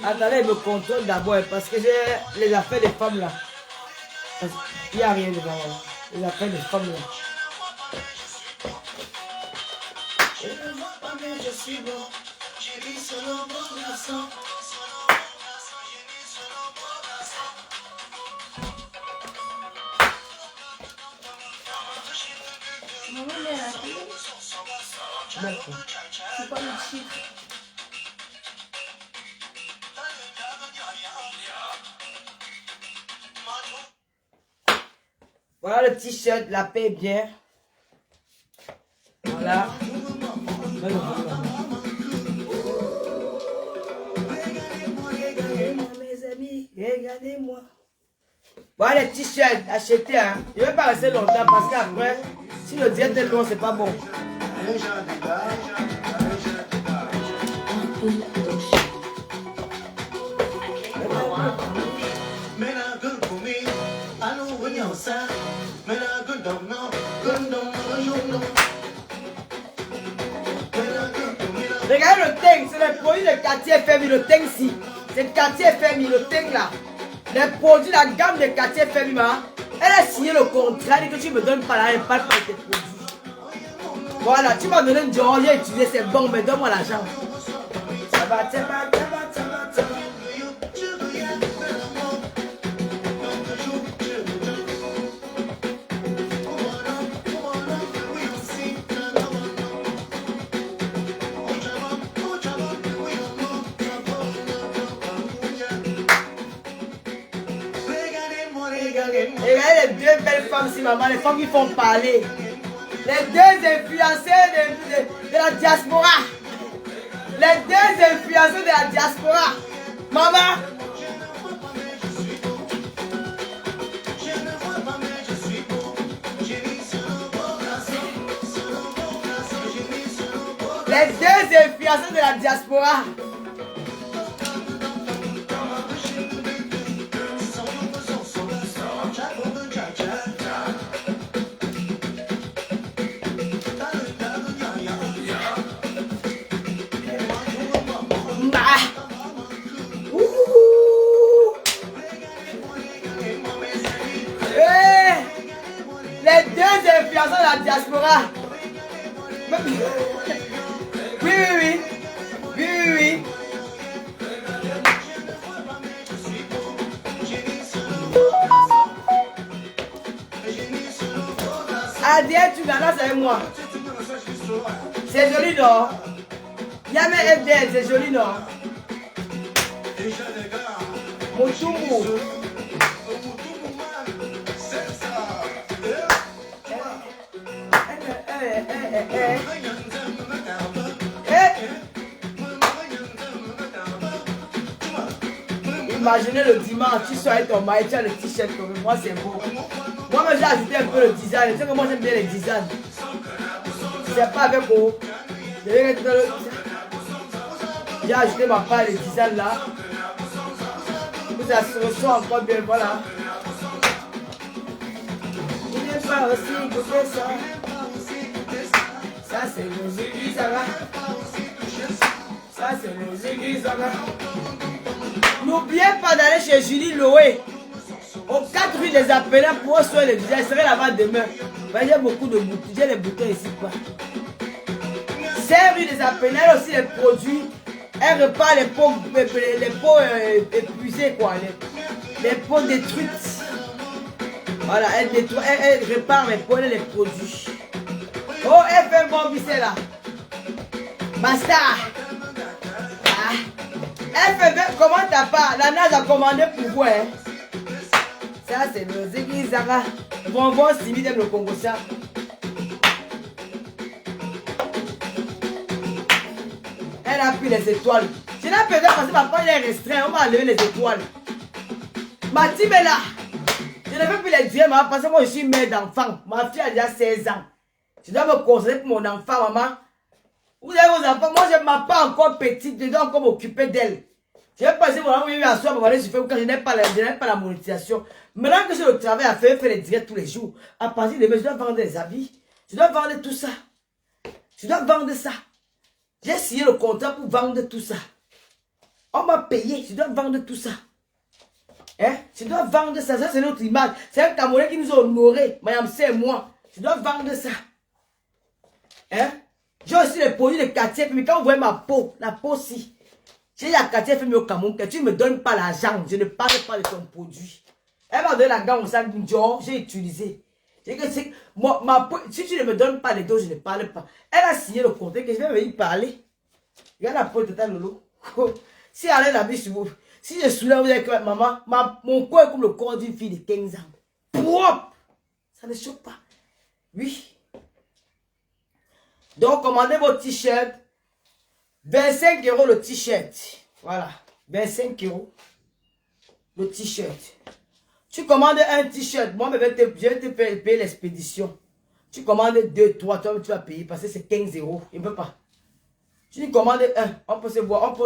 Attendez, me contrôle d'abord parce que j'ai les affaires des femmes là. Il n'y a rien devant moi. Les affaires des femmes là. C'est pas le chiffre. Voilà le t-shirt, la paix est bien. Voilà. Regardez-moi, mes amis, regardez-moi. Voilà les t-shirts, achetez, hein. Je ne vais pas rester longtemps parce qu'après, si le direct est long, c'est pas bon. Regardez le thing, c'est le produit de quartier FMI, le thing ici. C'est le quartier FMI, le thing là. Les produits, la gamme de quartier FMI, elle a signé le contrat, elle dit que tu me donnes pas la pas tes produits. Voilà, tu m'as donné une journée, j'ai utilisé, c'est bon, mais donne-moi l'argent. Ça va, ça va, ça va, ça va, ça va. Et regardez les deux belles femmes ici, maman, les femmes qui font parler. Les deux influenceurs de la diaspora. Les deux influenceurs de la diaspora. Maman. Les deux influenceurs de la diaspora. Les deux influenceurs de la diaspora. Oui, oui, oui. Oui, oui, oui. Adèle, tu vas là, c'est moi. C'est joli, non? Yame FDL, c'est joli, non? Motumbu. Imaginez le dimanche, tu sois avec ton mari, tu as le t-shirt comme moi, c'est beau. Moi-même, j'ai ajouté un peu le design. Tu sais que moi, j'aime bien les designs. C'est pas avec vous. J'ai ajouté ma part de design là. Ça se ressent encore bien, voilà. Il n'est pas aussi beau que ça. Ça, c'est nos églises, ça va. Ça, c'est nos églises, ça va. N'oubliez pas d'aller chez Julie Loé. Aux 4 rues des appelants pour soigner les designs. Je serai là-bas demain. J'ai beaucoup de boutons. J'ai les boutons ici. 5 rues des appelants, elle a aussi les produits. Elle repart les pots épuisés, quoi. Les pots détruites. Voilà, elle répare mes pots et les produits. Oh, elle fait un bon bisset là. Basta. Ah. Elle fait bien. Comment t'as pas? La nage a commandé pour vous, hein. Ça, c'est nos églises, Zara. Bonbon, Simi, le Congo, ça. Elle a pris les étoiles. Je n'ai pas parce que papa il est restreint. On va enlever les étoiles. Ma team est là. Je ne veux plus les dire, maman, parce que moi je suis mère d'enfant. Ma fille a déjà 16 ans. Je dois me concentrer pour mon enfant, maman. Vous avez vos enfants. Moi, je ne m'en pas encore petite. Je dois encore m'occuper d'elle. Je vais passer mon enfant, oui, à soi, quand je n'ai pas la monétisation. Maintenant que j'ai le travail à faire, je fais les directs tous les jours. À partir de demain, je dois vendre des habits. Je dois vendre tout ça. Je dois vendre ça. J'ai signé le contrat pour vendre tout ça. On m'a payé, je dois vendre tout ça. Hein? Je dois vendre ça, ça c'est notre image. C'est un Camerounais qui nous a honorés, Mayam c'est moi. Je dois vendre ça. Hein? J'ai aussi les produits de quartier, mais quand vous voyez ma peau, la peau si. J'ai la quartier fait au Cameroun, que tu ne me donnes pas l'argent, je ne parle pas de ton produit. Elle m'a donné la gamme, j'ai utilisé. Moi, ma peau, si tu ne me donnes pas les dos, je ne parle pas. Elle a signé le contrat que je vais venir parler. Regarde la peau totale, Lolo. Si elle est la vie sur vous, si je soulève, vous avez que maman, mon corps est comme le corps d'une fille de 15 ans. Propre. Ça ne choque pas. Oui. Donc, commandez vos t-shirts. 25 € le t-shirt. Voilà. 25 € le t-shirt. Tu commandes un t-shirt. Moi, je vais te payer l'expédition. Tu commandes 2, 3, toi, tu vas payer parce que c'est 15 €. Il ne peut pas. Tu dis commande 1, on peut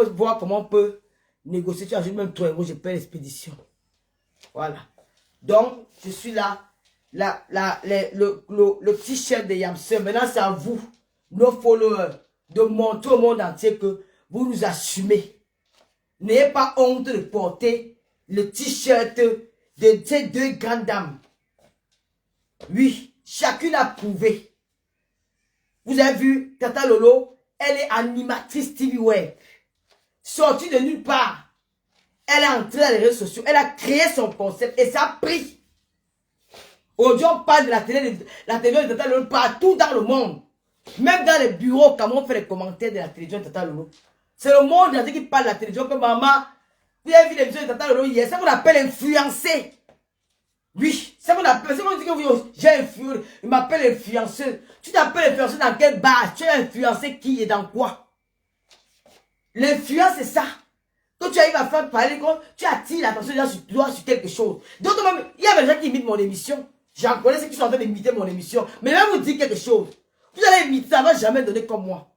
voir comment on peut négocier. Tu ajoutes même 3 euros, je paie l'expédition. Voilà. Donc, je suis là. Le t-shirt de Yamseur. Maintenant, c'est à vous, nos followers, de montrer au monde entier que vous nous assumez. N'ayez pas honte de porter le t-shirt de ces deux grandes dames. Oui, chacune a prouvé. Vous avez vu, Tata Lolo, elle est animatrice TV Web. Sortie de nulle part. Elle est entrée dans les réseaux sociaux. Elle a créé son concept et ça a pris. Aujourd'hui, on parle de la télé de Tata Lolo partout dans le monde. Même dans les bureaux, quand on fait les commentaires de la télévision de Tata Lolo. C'est le monde entier qui parle de la télévision que maman. Vous avez vu les vidéos de Tata Lolo hier. Ça qu'on appelle influencer. Oui, ça qu'on appelle. C'est qu'on dit que j'ai influencé. Il m'appelle influenceuse. Tu t'appelles influenceuse dans quelle base? Tu as influencé qui et dans quoi? L'influence, c'est ça. Quand tu arrives à faire parler, quand tu attires l'attention sur quelque chose. D'autres même, il y a des gens qui imitent mon émission. J'en connais ceux qui sont en train d'imiter mon émission. Mais même vous dire quelque chose. Vous allez imiter, ça ne va jamais donner comme moi.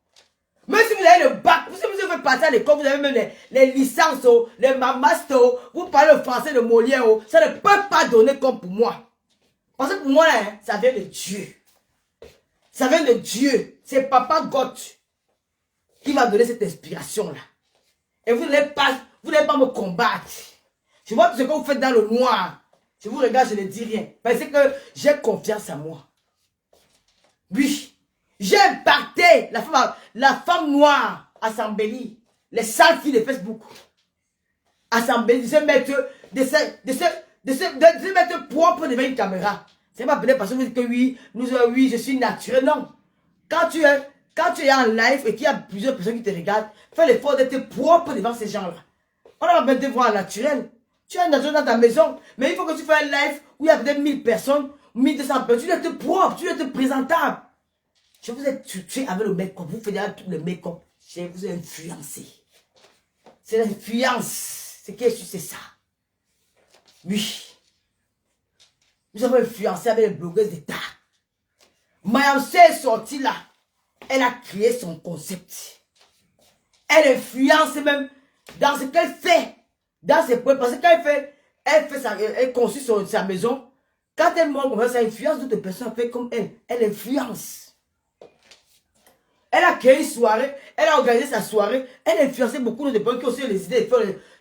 Même si vous avez le bac, si vous faites partie à l'école, vous avez même les licences, les masters, vous parlez le français de Molière, ça ne peut pas donner comme pour moi. Parce que pour moi, là, ça vient de Dieu. Ça vient de Dieu. C'est Papa God qui m'a donné cette inspiration-là. Et vous n'allez pas me combattre. Je vois tout ce que vous faites dans le noir. Je vous regarde, je ne dis rien. Parce que j'ai confiance en moi. Oui. J'ai impacté la femme noire à Sambéli. Les sales filles de Facebook. À Sambéli, de se mettre propre devant une caméra. C'est pas peut-être parce que vous dites que oui, oui, je suis naturel. Non. Quand tu es en live et qu'il y a plusieurs personnes qui te regardent, fais l'effort d'être propre devant ces gens-là. On n'a pas besoin de voir naturel. Tu es naturel dans ta maison, mais il faut que tu fasses un live où il y a peut-être 1000 personnes, 1200 personnes. Tu dois être propre, tu dois être présentable. Je vous ai tué avec le make-up. Vous faites tout le make-up. Je vous ai influencé. C'est l'influence. C'est qu'est-ce que c'est ça? Oui. Nous avons influencé avec les blogueuses d'État. Mayamseur est sortie là. Elle a créé son concept. Elle influence même dans ce qu'elle fait. Dans ses points. Parce que quand elle construit sa maison. Quand elle montre comment ça influence d'autres personnes, fait comme elle. Elle influence. Elle a créé une soirée, elle a organisé sa soirée, elle a influencé beaucoup de personnes qui ont aussi les idées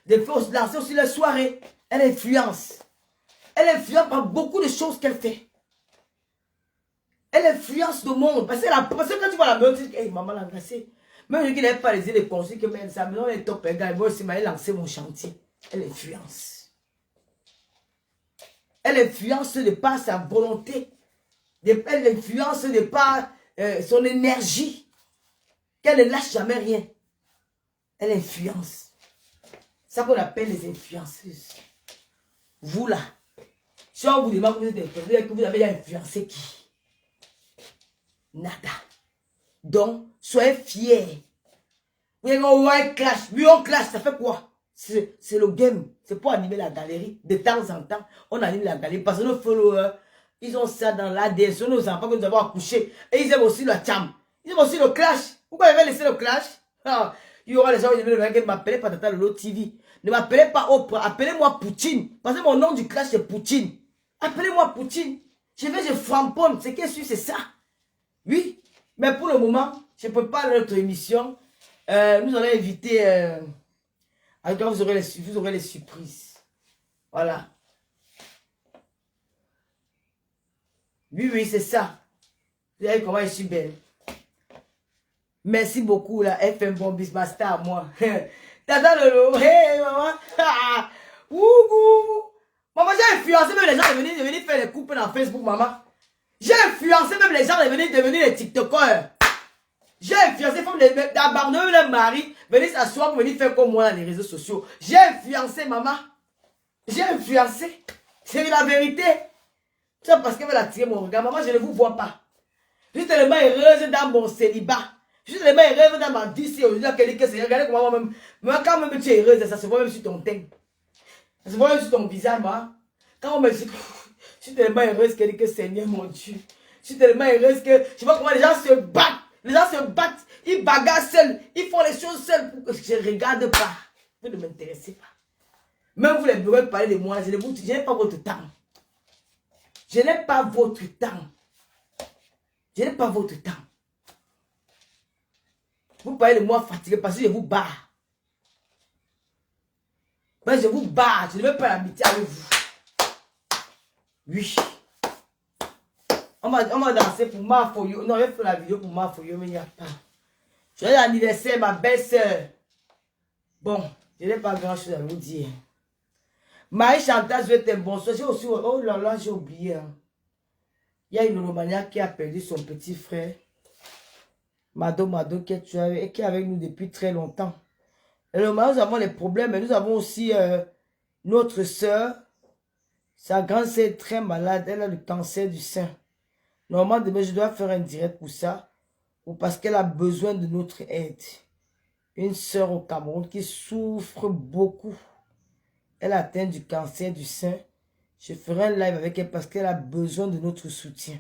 de faire lancer aussi la soirée. Elle influence. Elle influence par beaucoup de choses qu'elle fait. Elle influence le monde. Parce que quand tu vois la maison, tu dis, hey, maman l'a lancé. Même qui n'avait pas les idées de construire, que même sa maison est top, elle moi aussi, m'a lancé mon chantier. Elle influence. Elle influence de par sa volonté. Elle influence de par son énergie. Qu'elle ne lâche jamais rien. Elle influence. C'est ça qu'on appelle les influenceuses. Vous là, si on vous demande que vous êtes influenceur, que vous avez influencé qui? Nada. Donc, soyez fiers. Vous avez un clash. Oui, on clash, ça fait quoi? C'est le game. C'est pour animer la galerie. De temps en temps, on anime la galerie. Parce que nos followers, ils ont ça dans l'ADN. Ce sont nos enfants que nous avons accouchés. Et ils aiment aussi le cham. Ils aiment aussi le clash. Pourquoi ils veulent laisser le clash? Ah, il y aura les gens qui ne m'appellent pas Tata Lolo TV. Ne m'appelez pas Oprah. Appelez-moi Poutine. Parce que mon nom du clash, c'est Poutine. Appelez-moi Poutine. Je framponne. C'est qu'est-ce que c'est ça? Oui. Mais pour le moment, je ne peux pas notre émission. Nous allons inviter... alors vous aurez les surprises. Voilà. Oui, c'est ça. Vous voyez comment je suis belle. Merci beaucoup, là. Elle fait un bon business à moi. Tata Lolo. Hey, maman. Maman, j'ai influencé même les gens de venir faire des couples dans Facebook, maman. J'ai influencé même les gens de venir devenir les TikTokers. J'ai influencé d'abandonner leur mari, venir s'asseoir pour venir faire comme moi dans les réseaux sociaux. J'ai influencé, maman. J'ai influencé. C'est la vérité. C'est parce qu'elle veut attirer mon regard. Maman, je ne vous vois pas. Je suis tellement heureuse dans mon célibat. Je suis tellement heureuse dans ma vie. Regardez comment moi-même. Moi, quand même tu es heureuse, ça se voit même sur ton teint. Ça se voit même sur ton visage, moi. Quand on me dit, je suis tellement heureuse qu'elle dit que Seigneur, mon Dieu. Je suis tellement heureuse que je vois comment les gens se battent. Les gens se battent, ils bagarrent seuls, ils font les choses seuls. Je ne regarde pas. Vous ne m'intéressez pas. Même vous les bureaux parler de moi, je n'ai pas votre temps. Je n'ai pas votre temps. Je n'ai pas votre temps. Vous parlez de moi fatigué parce que je vous bats. Mais je vous bats. Je ne veux pas l'amitié avec vous. Oui. On m'a dansé pour ma foyo. Non, je fais la vidéo pour ma foyo, mais il n'y a pas. J'ai l'anniversaire, ma belle-sœur. Bon, je n'ai pas grand-chose à vous dire. Marie Chantal, je vais te bonsoir. J'ai aussi... Oh là là, j'ai oublié. Hein. Il y a une Romania qui a perdu son petit frère. Mado qui est avec nous depuis très longtemps. Et nous avons des problèmes, mais nous avons aussi notre soeur. Sa grande sœur est très malade. Elle a le cancer du sein. Normalement, demain, je dois faire un direct pour ça. Ou parce qu'elle a besoin de notre aide. Une sœur au Cameroun qui souffre beaucoup. Elle a atteint du cancer du sein. Je ferai un live avec elle parce qu'elle a besoin de notre soutien.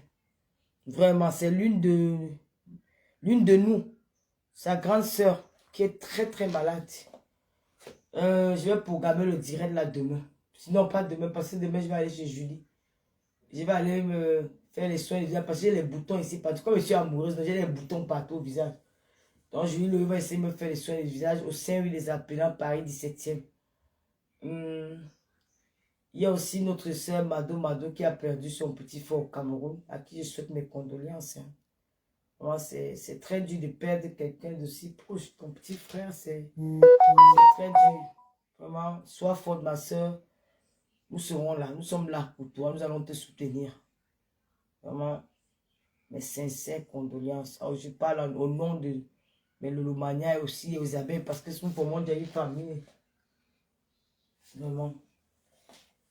Vraiment, c'est l'une de nous. Sa grande sœur qui est très très malade. Je vais programmer le direct là demain. Sinon, pas demain, parce que demain, je vais aller chez Julie. Je vais aller me faire les soins du visage parce que j'ai les boutons ici partout. Comme je suis amoureuse, j'ai les boutons partout au visage. Donc, Julie va essayer de me faire les soins du visage au Saint-Louis des Appelants, Paris 17e. Il y a aussi notre soeur Mado qui a perdu son petit frère au Cameroun, à qui je souhaite mes condoléances. Hein. C'est très dur de perdre quelqu'un d'aussi proche. Ton petit frère, c'est très dur. Vraiment, sois forte, ma soeur. Nous serons là, nous sommes là pour toi, nous allons te soutenir. Vraiment, mes sincères condoléances. Alors, je parle au nom de Lolomania et aussi Isabelle, parce que c'est pour moi, j'ai une famille. Vraiment.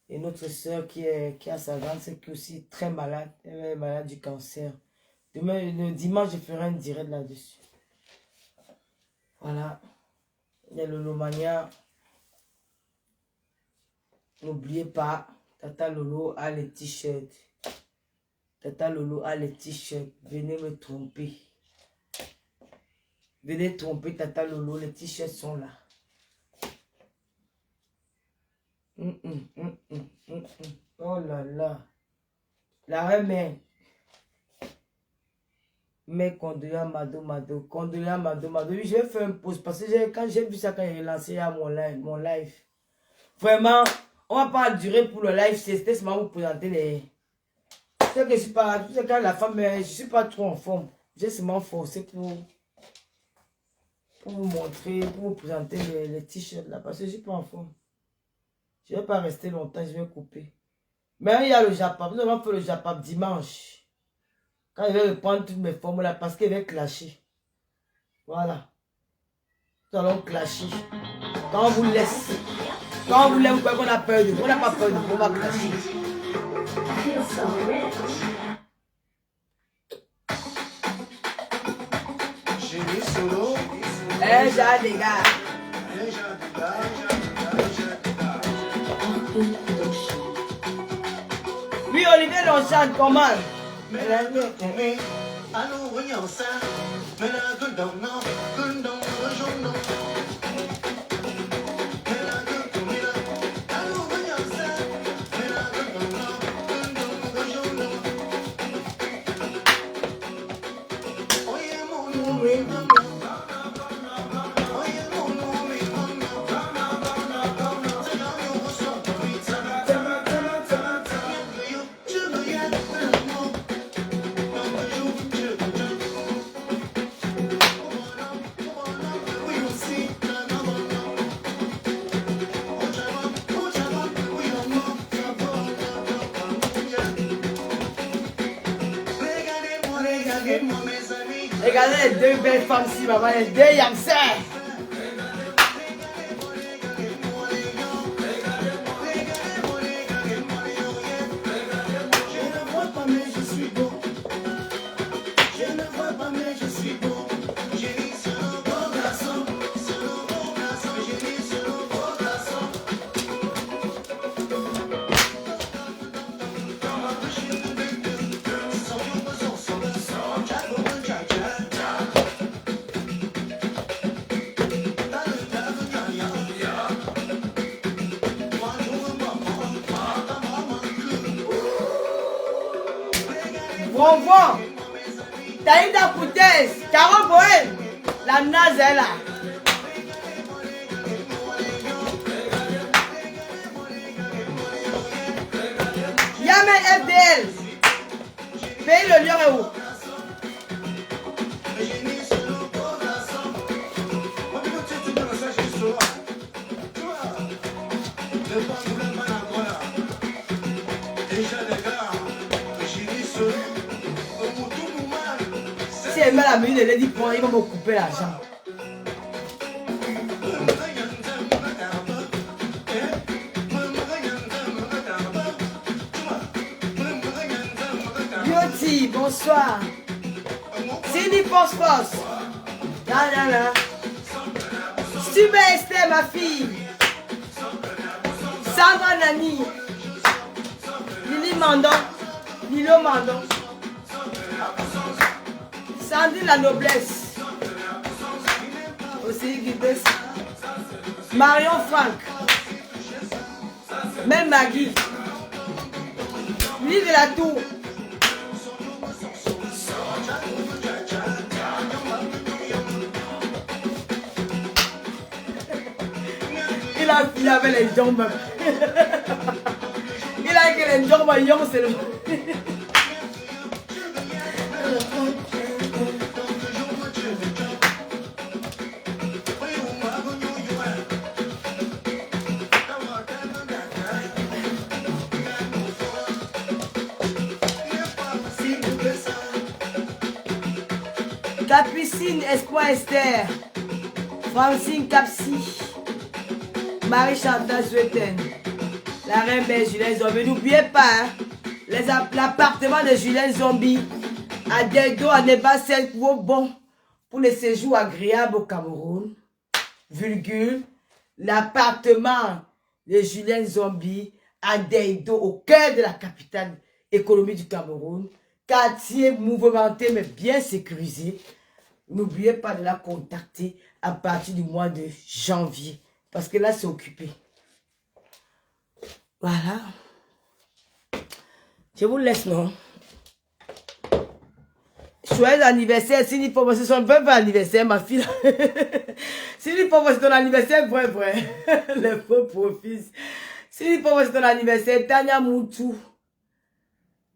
Et notre soeur qui a sa grande sœur qui est aussi très malade. Elle est malade du cancer. Demain, le dimanche, je ferai un direct là-dessus. Voilà. Il y a Lolomania. N'oubliez pas, Tata Lolo a les t-shirts. Tata Lolo a les t-shirts. Venez me tromper. Venez tromper Tata Lolo. Les t-shirts sont là. Oh là là. La reine. Mais condoléances Mado. Condoléances Mado. Oui, je vais faire une pause parce que quand j'ai vu ça, quand il est lancé à mon live. Vraiment, on va pas durer pour le live. C'était seulement vous présenter les... C'est que je suis pas... Tu sais, quand la femme, je suis pas trop en forme. J'ai seulement forcé pour vous montrer, pour vous présenter les t-shirts là. Parce que je suis pas en forme. Je ne vais pas rester longtemps, je vais couper. Mais il y a le Japap. Nous allons faire le Japap dimanche. Quand je vais reprendre toutes mes formes là, parce qu'il va clasher. Voilà. Nous allons clasher. Quand on vous laisse. Quand on vous laisse, vous croyez qu'on a peur de vous. On n'a pas peur de vous, on va clasher. J'ai les gars. Oui, Olivier, on chante comment? Regardez les deux belles femmes ici, maman, les deux yamsers. Vron. Taïda Koutès. Caro Boel. La naze est là. Yamen FDL. Pays le lion est où? Si elle met la musique, elle dit prends, ils vont me couper l'argent. Beauty, bonsoir. Cindy Phosphos. Là. Super Esther, ma fille. Sandra Nani. Lily Mandon. Lilo Mandon. Sandy la noblesse. Aussi Guides. Marion Franck. Même Maggie. Lily de la Tour. Il a filé avec les jambes. Il a que les jambes young, c'est le... Capucine, Espoir Esther, Francine Capsi, Marie-Chantal Soueten, la reine belle Julien Zombie. N'oubliez pas, hein, l'appartement de Julien Zombie à Deldo, à Nebasel, bon pour les séjours agréables au Cameroun. Virgule, l'appartement de Julien Zombie à Deldo, au cœur de la capitale économique du Cameroun. Quartier mouvementé mais bien sécurisé. N'oubliez pas de la contacter à partir du mois de janvier. Parce que là, c'est occupé. Voilà. Je vous laisse, non? Joyeux anniversaire. Cindy Popo, c'est son vrai anniversaire, ma fille. Cindy Popo, c'est ton anniversaire, vrai. Les faux profils. Cindy Popo, c'est ton anniversaire. Tania Moutou.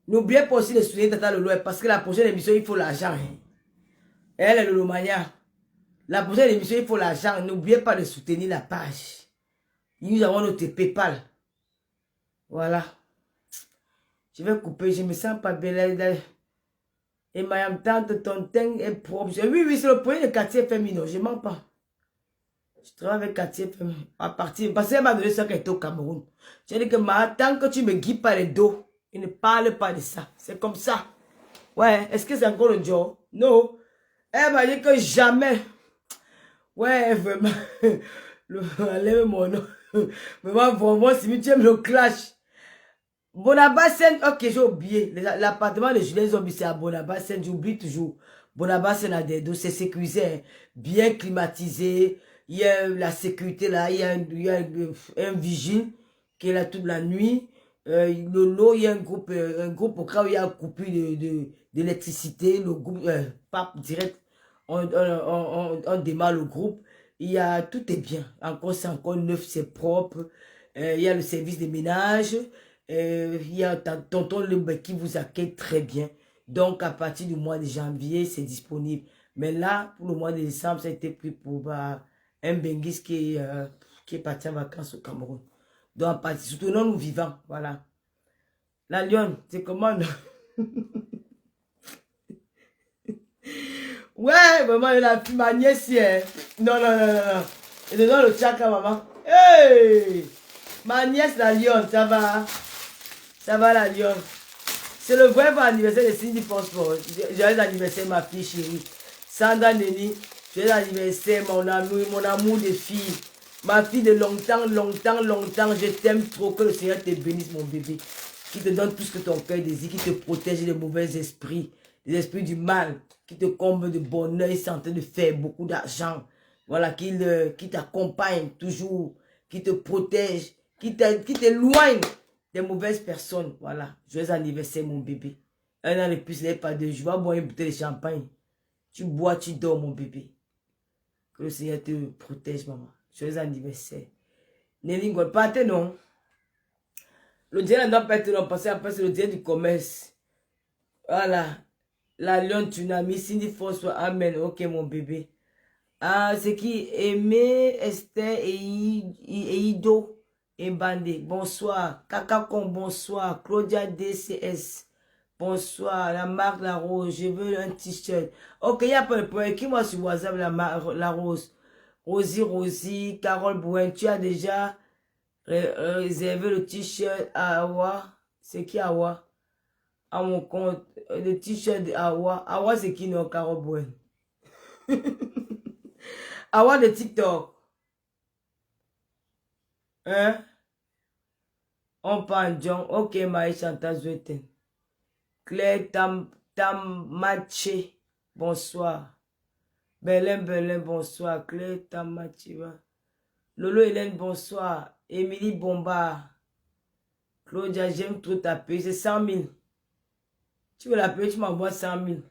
N'oubliez pas aussi de soutenir Tata Lolo, parce que la prochaine émission, il faut l'argent. Hein. Elle est Lolo Mania. La prochaine émission, il faut l'argent. N'oubliez pas de soutenir la page. Nous avons notre PayPal. Voilà. Je vais couper. Je me sens pas belle. Et ma tante, ton teint est propre. Oui, c'est le premier de quartier féminin. Je ne mens pas. Je travaille avec quartier féminin. À partir. Parce qu'elle m'a donné ça quand elle était au Cameroun. J'ai dit que tant que tu me guides par le dos, il ne parle pas de ça. C'est comme ça. Ouais. Est-ce que c'est encore le job? Non. Elle m'a dit que jamais. Ouais, vraiment. Enlève mon nom. Vraiment, si tu aimes le clash. Bonabassen, ok, j'ai oublié. L'appartement de Julien Zombie, c'est à Bonabassen. J'oublie toujours. Bonabassen a des dos, c'est sécurisé, hein, bien climatisé. Il y a la sécurité là. Il y a un vigile qui est là toute la nuit. L'eau, il y a un groupe au cas où il y a un coupure d'électricité. Le groupe, pas direct. On démarre le groupe. Il y a, tout est bien. Encore, c'est encore neuf, c'est propre. Il y a le service de ménage. Il y a tonton Lembe qui vous accueille très bien. Donc, à partir du mois de janvier, c'est disponible. Mais là, pour le mois de décembre, ça a été pris pour un Benguis qui est parti en vacances au Cameroun. Donc, surtout non, nous vivants. Voilà. La Lyon, c'est comment? Ouais, maman, il a fait ma nièce. Non. Et dedans le tchaka, maman. Hey! Ma nièce, la Lyon, ça va? Ça va, la Lyon? C'est le vrai anniversaire de Cindy Phosphore. Joyeux anniversaire, ma fille chérie. Sandra Neni, joyeux anniversaire, mon amour de fille. Ma fille de longtemps, je t'aime trop. Que le Seigneur te bénisse, mon bébé. Qui te donne tout ce que ton cœur désire, qui te protège des mauvais esprits, des esprits du mal, qui te comble de bonheur, santé, de faire beaucoup d'argent. Voilà, qui t'accompagne toujours, qui te protège, qui t'éloigne des mauvaises personnes. Voilà, joyeux anniversaire, mon bébé. Un an de plus, n'est pas deux. Je vais boire une bouteille de champagne. Tu bois, tu dors, mon bébé. Que le Seigneur te protège, maman. Joyeux anniversaire. Nelly Ngol, partez, non? Le diable ne doit pas être long, parce qu'après, c'est le diable du commerce. Voilà. La lionne tsunami, Cindy François, amen. Ok, mon bébé. Ah, c'est qui? Aimé, Esther et Ido et Bandé. Bonsoir. Kakakon, bonsoir. Claudia DCS. Bonsoir. La marque La Rose. Je veux un t-shirt. Ok, il n'y a pas de problème. Écris-moi sur WhatsApp la Rose. Rosie, Carole Bouen. Tu as déjà réservé le t-shirt à Awa. C'est qui Awa? À mon compte. Le t-shirt d'Awa. Awa, c'est qui non, Carole Bouen? Awa de TikTok. Hein? On parle John. Ok, Maï Chantal Zoueten. Claire Tamaché. Bonsoir. Belin, bonsoir. Claire Tamaché. Lolo Hélène, bonsoir. Émilie Bombard. Claudia, j'aime trop taper. C'est 100 000. Tu veux l'appeler, tu m'envoies 100 000.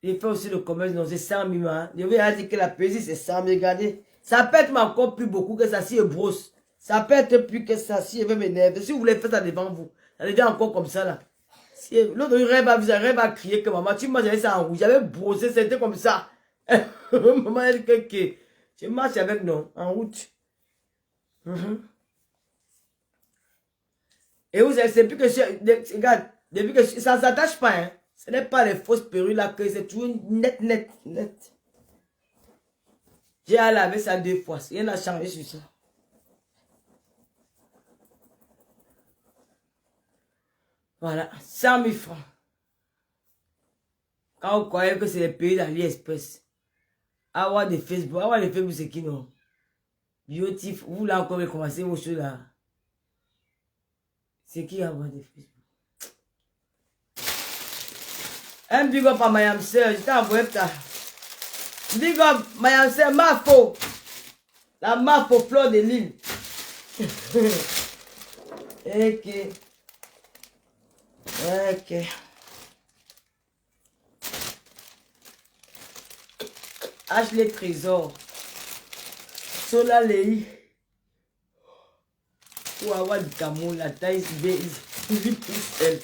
J'ai fait aussi le commerce, non, c'est 100 000. Hein. Je vais dire que la poésie, c'est 100 000. Regardez. Ça peut être encore plus beaucoup que ça si je brosse. Ça peut être plus que ça si je veux m'énerver. Si vous voulez faire ça devant vous, ça devient encore comme ça là. Si, l'autre rêve à crier que maman, tu m'as j'avais ça en rouge. J'avais brossé, c'était comme ça. Maman a dit que je marche avec non, en route. Et vous savez, c'est plus que regarde, depuis que ça ne s'attache pas, hein. Ce n'est pas les fausses perruques là que c'est toujours net. J'ai à laver ça 2 fois. Rien n'a changé sur ça. Voilà, 100 000 francs. Quand vous croyez que c'est les pays d'AliExpress, avoir des Facebook, c'est qui non? Beautif, vous là encore recommencez vos choses là. C'est qui avoir des Facebook? Un big up à Mayam Sœur, je t'ai envoyé ça. Big up, Mayam Sœur, Mafo. La Mafo fleur de l'île. Ok. Ashley Trésor. Sola Lei. Pour avoir du Cameroun, la taille plus elle.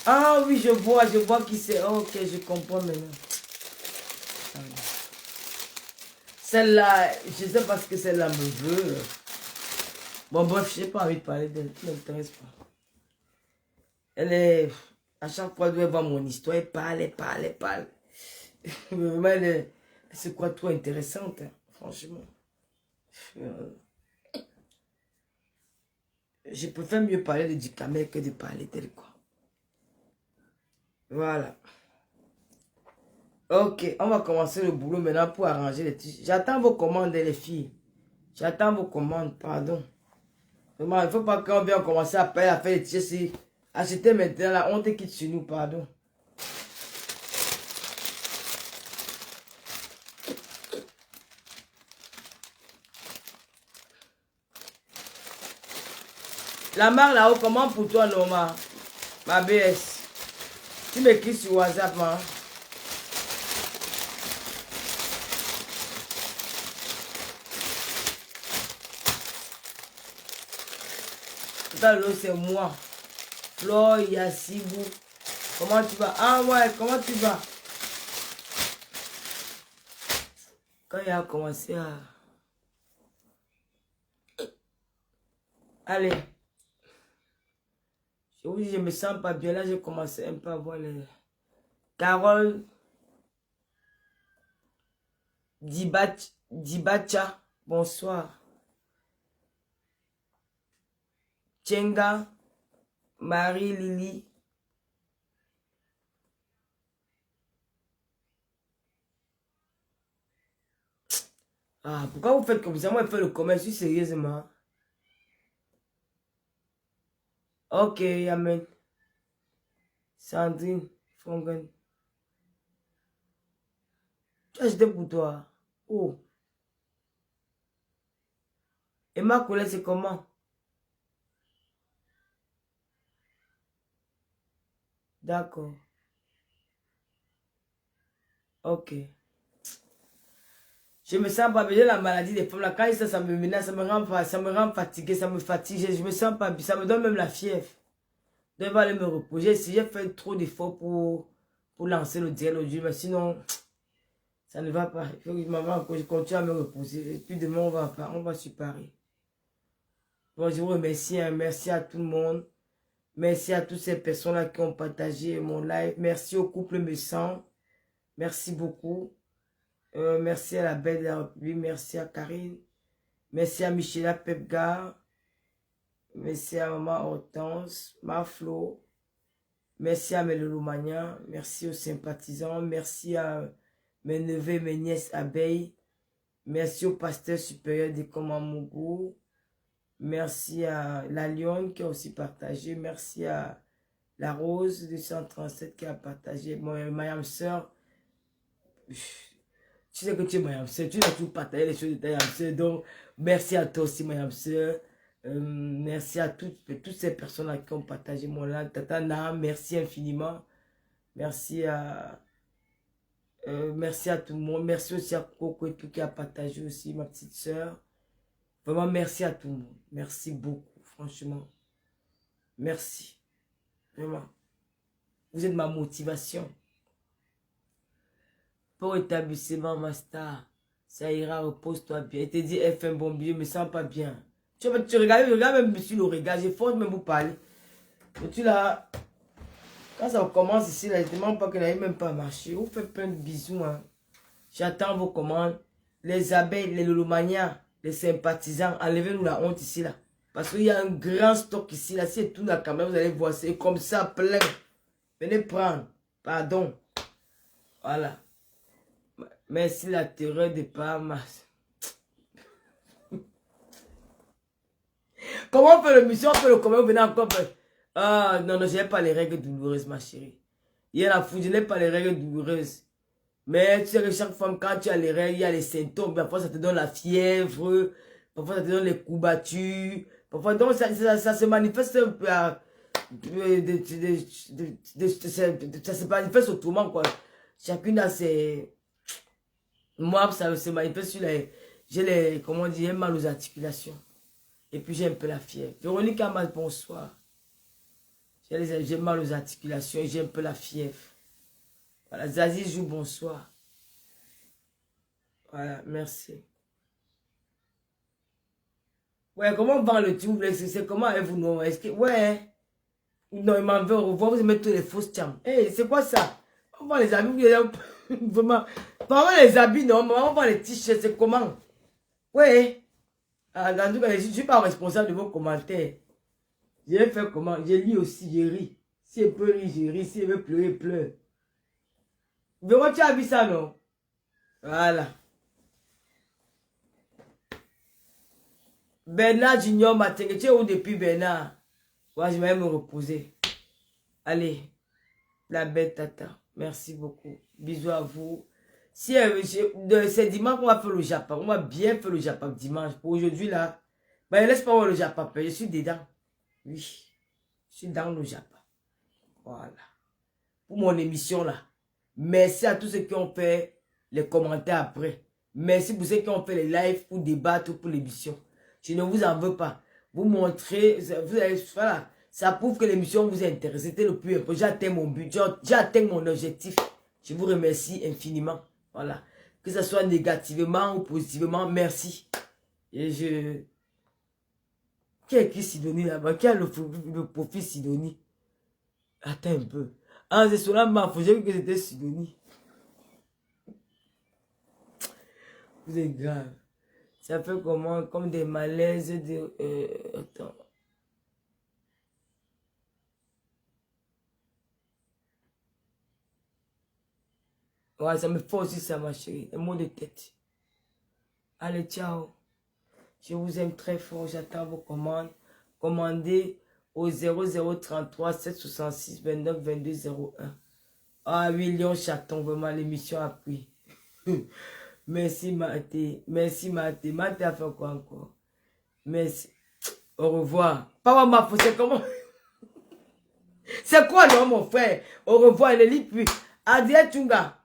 Ah oui, je vois qui c'est. Oh, ok, je comprends maintenant. Celle-là, je sais pas ce que celle-là me veut. Bon, bref, je n'ai pas envie de parler d'elle. Ça ne m'intéresse pas. Elle est... À chaque fois, elle doit voir mon histoire. Elle parle. Vraiment, elle se croit trop intéressante, hein, franchement. Je préfère mieux parler de Dicamel que de parler d'elle, quoi. Voilà. Ok, on va commencer le boulot maintenant pour arranger les t-shirts. J'attends vos commandes, les filles. J'attends vos commandes, pardon. Vraiment, il ne faut pas qu'on vienne commencer à faire les t-shirts. Acheter maintenant, la honte quitte sur nous, pardon. La marque là-haut, comment pour toi, Norma? Ma BS. Tu m'écris sur WhatsApp, hein? C'est moi. Flore Yassibou. Comment tu vas? Ah ouais, comment tu vas? Quand il a commencé à... Allez. Je vous dis, je me sens pas bien. Là, j'ai commencé un peu à voir les... Carole Dibacha. Bonsoir. Tchenga. Marie-Lily. Ah, pourquoi vous faites comme ça? Moi, je fais le commerce, je suis sérieusement. Ok, amen. Sandrine Fongen. Tu as acheté pour toi. Oh. Et ma collègue, c'est comment? D'accord. Ok. Je me sens pas bien, la maladie des femmes. Là, quand ça me menace, ça me rend fatigué, ça me fatigue. Je me sens pas bien, ça me donne même la fièvre. Donc, je vais aller me reposer. Si j'ai fait trop d'efforts pour lancer le direct aujourd'hui, mais sinon, ça ne va pas. Il faut que je continue à me reposer. Et puis demain, on va sur Paris. Bon, je vous remercie. Hein. Merci à tout le monde. Merci à toutes ces personnes-là qui ont partagé mon live. Merci au couple Messan. Merci beaucoup. Merci à la Belle de la République. Merci à Karine. Merci à Michela Pepgar. Merci à Maman Hortense. Maflo. Merci à mes Lolomania. Merci aux sympathisants. Merci à mes neveux et mes nièces abeilles. Merci au pasteur supérieur de Komamougou. Merci à la Lyon qui a aussi partagé. Merci à la Rose 237 qui a partagé. Ma soeur. Tu sais que tu es ma soeur. Tu as toujours partagé les choses de ta soeur. Donc, merci à toi aussi, ma soeur. Merci à toutes ces personnes-là qui ont partagé mon live. Tatana, merci infiniment. Merci à tout le monde. Merci aussi à Coco et tout qui a partagé aussi, ma petite soeur. Vraiment, merci à tout le monde. Merci beaucoup, franchement. Merci. Vraiment. Vous êtes ma motivation. Pour établissement, ma star. Ça ira, repose-toi bien. Et te dis, FM Bombier, je me sens pas bien. Tu regardes même sur le regard. J'ai force même pour parler. Mais tu là, quand ça commence ici, là, je ne demande pas que n'aille même pas marcher. Vous faites plein de bisous. Hein. J'attends vos commandes. Les abeilles, les lolomanias, les sympathisants, enlevez-nous la honte ici, là. Parce qu'il y a un grand stock ici, là. Si tout la caméra, vous allez voir, c'est comme ça, plein. Venez prendre. Pardon. Voilà. Merci la terreur de Parmas. Comment on fait le mission? On fait le comment? Vous venez encore. Ah, non, je n'ai pas les règles douloureuses, ma chérie. Il y a la fouille, je n'ai pas les règles douloureuses. Mais tu sais que chaque femme, quand tu as les règles, il y a les symptômes. Parfois, ça te donne la fièvre. Parfois, ça te donne les courbatures. Parfois, donc, ça se manifeste un peu. Ça se manifeste autrement, quoi. Chacune a ses. Moi, ça se manifeste sur les. J'ai les. Comment on dit? J'ai mal aux articulations. Et puis, j'ai un peu la fièvre. Véronique Amal, bonsoir. J'ai mal aux articulations et j'ai un peu la fièvre. Voilà, Zazie joue bonsoir. Voilà, merci. Ouais, comment on vend le tube? C'est comment avez-vous non? Est-ce que. Ouais. Non, il m'en veut au revoir, vous mettez tous les fausses charmes. Hey, c'est quoi ça? On vend les habits, vraiment. Pas les habits, non, on vend les t-shirts, c'est comment? Ouais. Ah, dans tout cas, je ne suis pas responsable de vos commentaires. J'ai fait comment? J'ai lu aussi, j'ai ri. Si elle peut rire, je ris. Si elle veut pleurer, pleure. Véro, tu as vu ça, non? Voilà. Bernard Junior Matin, tu es où depuis Bernard? Ouais, je vais me reposer. Allez, la belle tata. Merci beaucoup. Bisous à vous. Si c'est dimanche qu'on va faire le Japon. On va bien faire le Japon dimanche. Pour aujourd'hui, là, ben, laisse pas voir le Japon. Je suis dedans. Oui, je suis dans le Japon. Voilà. Pour mon émission, là. Merci à tous ceux qui ont fait les commentaires après. Merci pour ceux qui ont fait les lives pour débattre pour l'émission. Je ne vous en veux pas. Vous montrez, vous allez, voilà, ça prouve que l'émission vous intéresse. C'était le plus important. J'ai atteint mon but, j'ai atteint mon objectif. Je vous remercie infiniment. Voilà. Que ce soit négativement ou positivement, merci. Et je... Qui a écrit Sidonie là-bas? Qui a le profil Sidonie? Attends un peu. Ah, c'est cela m'a j'ai vu que c'était Sidonie. Vous êtes grave. Ça fait comment? Comme des malaises de... attends. Ouais, ça me fait aussi ça, ma chérie. Un mot de tête. Allez, ciao. Je vous aime très fort. J'attends vos commandes. Commandez au 0033 766 29 22 01. Ah oui, Lyon Chaton, vraiment, l'émission a pris. Merci, Mathé. Merci, Mathé. Mathé a fait quoi encore? Merci. Au revoir. Pas ma faute, c'est comment? C'est quoi, non, mon frère? Au revoir, elle ne lit plus. Adrien Tunga.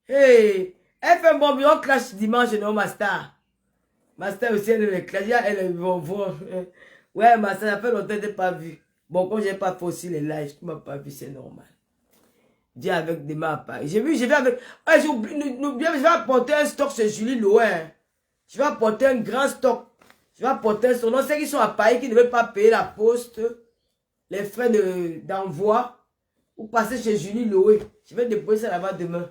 Hey, elle fait un bon on clash dimanche, non, Master. Master aussi, elle est clash. Elle est bon. Ouais, Master, ça fait longtemps que je n'ai pas vu. Bon, quand je n'ai pas fait aussi les lives, tu ne m'as pas vu, c'est normal. Dis avec des mains à Paris. J'ai vu, je vais avec. Ah, n'oublie, je vais apporter un stock chez Julie Loin. Je vais apporter un grand stock. Je vais apporter son nom. Ceux qui sont à Paris, qui ne veulent pas payer la poste, les frais d'envoi, ou passer chez Julie Loé. Je vais déposer ça là-bas demain.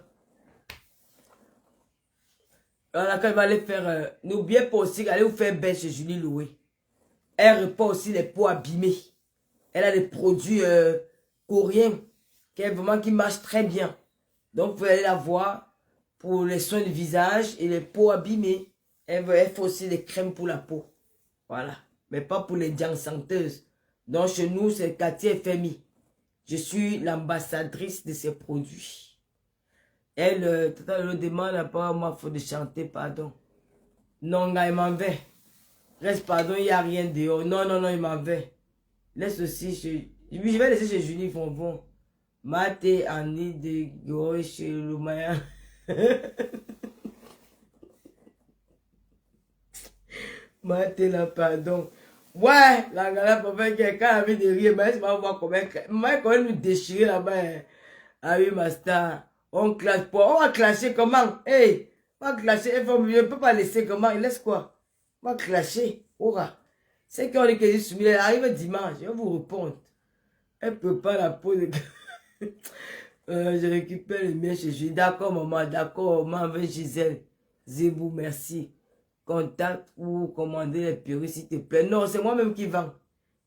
Alors, quand il va aller faire. N'oubliez pas aussi allez vous faire bain chez Julie Loé. Elle répond aussi les peaux abîmées. Elle a des produits coréens qui marchent très bien. Donc, vous pouvez aller la voir pour les soins du visage et les peaux abîmées. Elle fait aussi des crèmes pour la peau. Voilà. Mais pas pour les gens senteuses. Donc, chez nous, c'est Cathy FMI. Je suis l'ambassadrice de ces produits. Elle, tout à l'heure, demande à pas moi, il faut de chanter, pardon. Non, il m'en va. Reste, pardon, il n'y a rien dehors. Non, non, non, il m'en va. Laisse aussi chez... Je vais laisser chez Julie Fonfon. Maté, Annie, de Goy, chez Lumaya. Maté, là, pardon. Ouais, la gala, papa, quelqu'un a envie de rire, mais je vais voir comment elle nous déchirer là-bas. Ah oui, Master. On clash pas. On va clasher comment? Hey, on va clasher. Je ne peux pas laisser comment? Il laisse quoi? On va clasher. Aura. C'est qu'on est que je suis elle arrive dimanche. Je vais vous répondre. Elle ne peut pas la peau de... je récupère le mien chez Julie. D'accord, maman. D'accord, maman avec Gisèle. Zébou, merci. Contact ou commander les perruques, s'il te plaît. Non, c'est moi-même qui vends.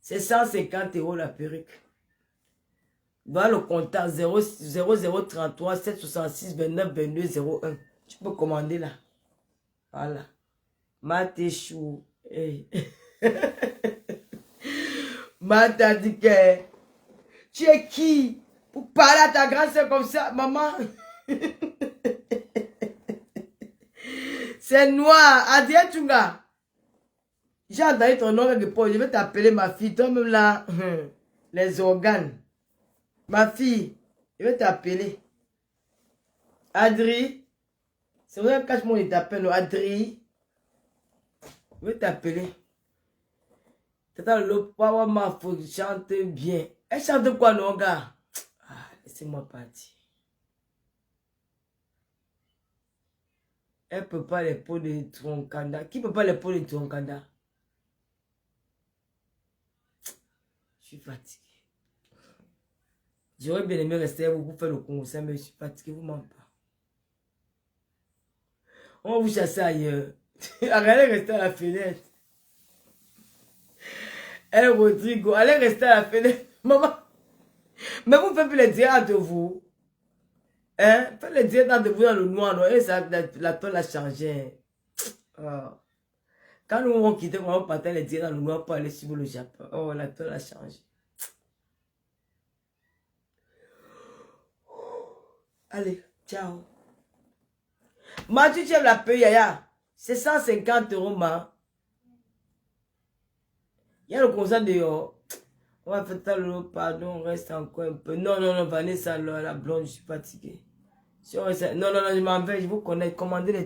C'est 150 € la perruque. Va le contact 0033 766 29 22 01. Tu peux commander là. Voilà. Matéchou. Hey. Mata dit que tu es qui pour parler à ta grande soeur comme ça, maman? C'est noir. Adrien Tunga. J'ai entendu ton nom quelque part. Je vais t'appeler ma fille. Toi-même là, les organes. Ma fille, je vais t'appeler. Adri. C'est vrai que cache-moi, il t'appelle. Adri. Je vais t'appeler. Tata le papa m'a faut chanter bien. Elle chante quoi, non, gars? Ah, laissez-moi partir. Elle peut pas les peaux de Troncanda. Qui peut pas les peaux de Troncanda? Je suis fatigué. J'aurais bien aimé rester avec vous pour faire le concert, mais je suis fatigué, vous m'en pas. On va vous chasser ailleurs. Allez rester à la fenêtre. Elle, Rodrigo, allez rester à la fenêtre. Maman, mais vous faites plus les directs de vous. Hein? Faites les directs de vous dans le noir, non? Et ça, la toile a changé. Oh. Quand nous on quitté, on va partir les directs dans le noir pour aller sur le Japon. Oh, la toile a changé. Allez, ciao. Mathieu, tu aimes la paix, Yaya. C'est 150 €, ma. Il y a le concert dehors. On va faire le pardon, on reste encore un peu. Non, non, non, Vanessa, la blonde, je suis fatigué. Si on reste... Non, non, non, je m'en vais, je vous connais. Commandez les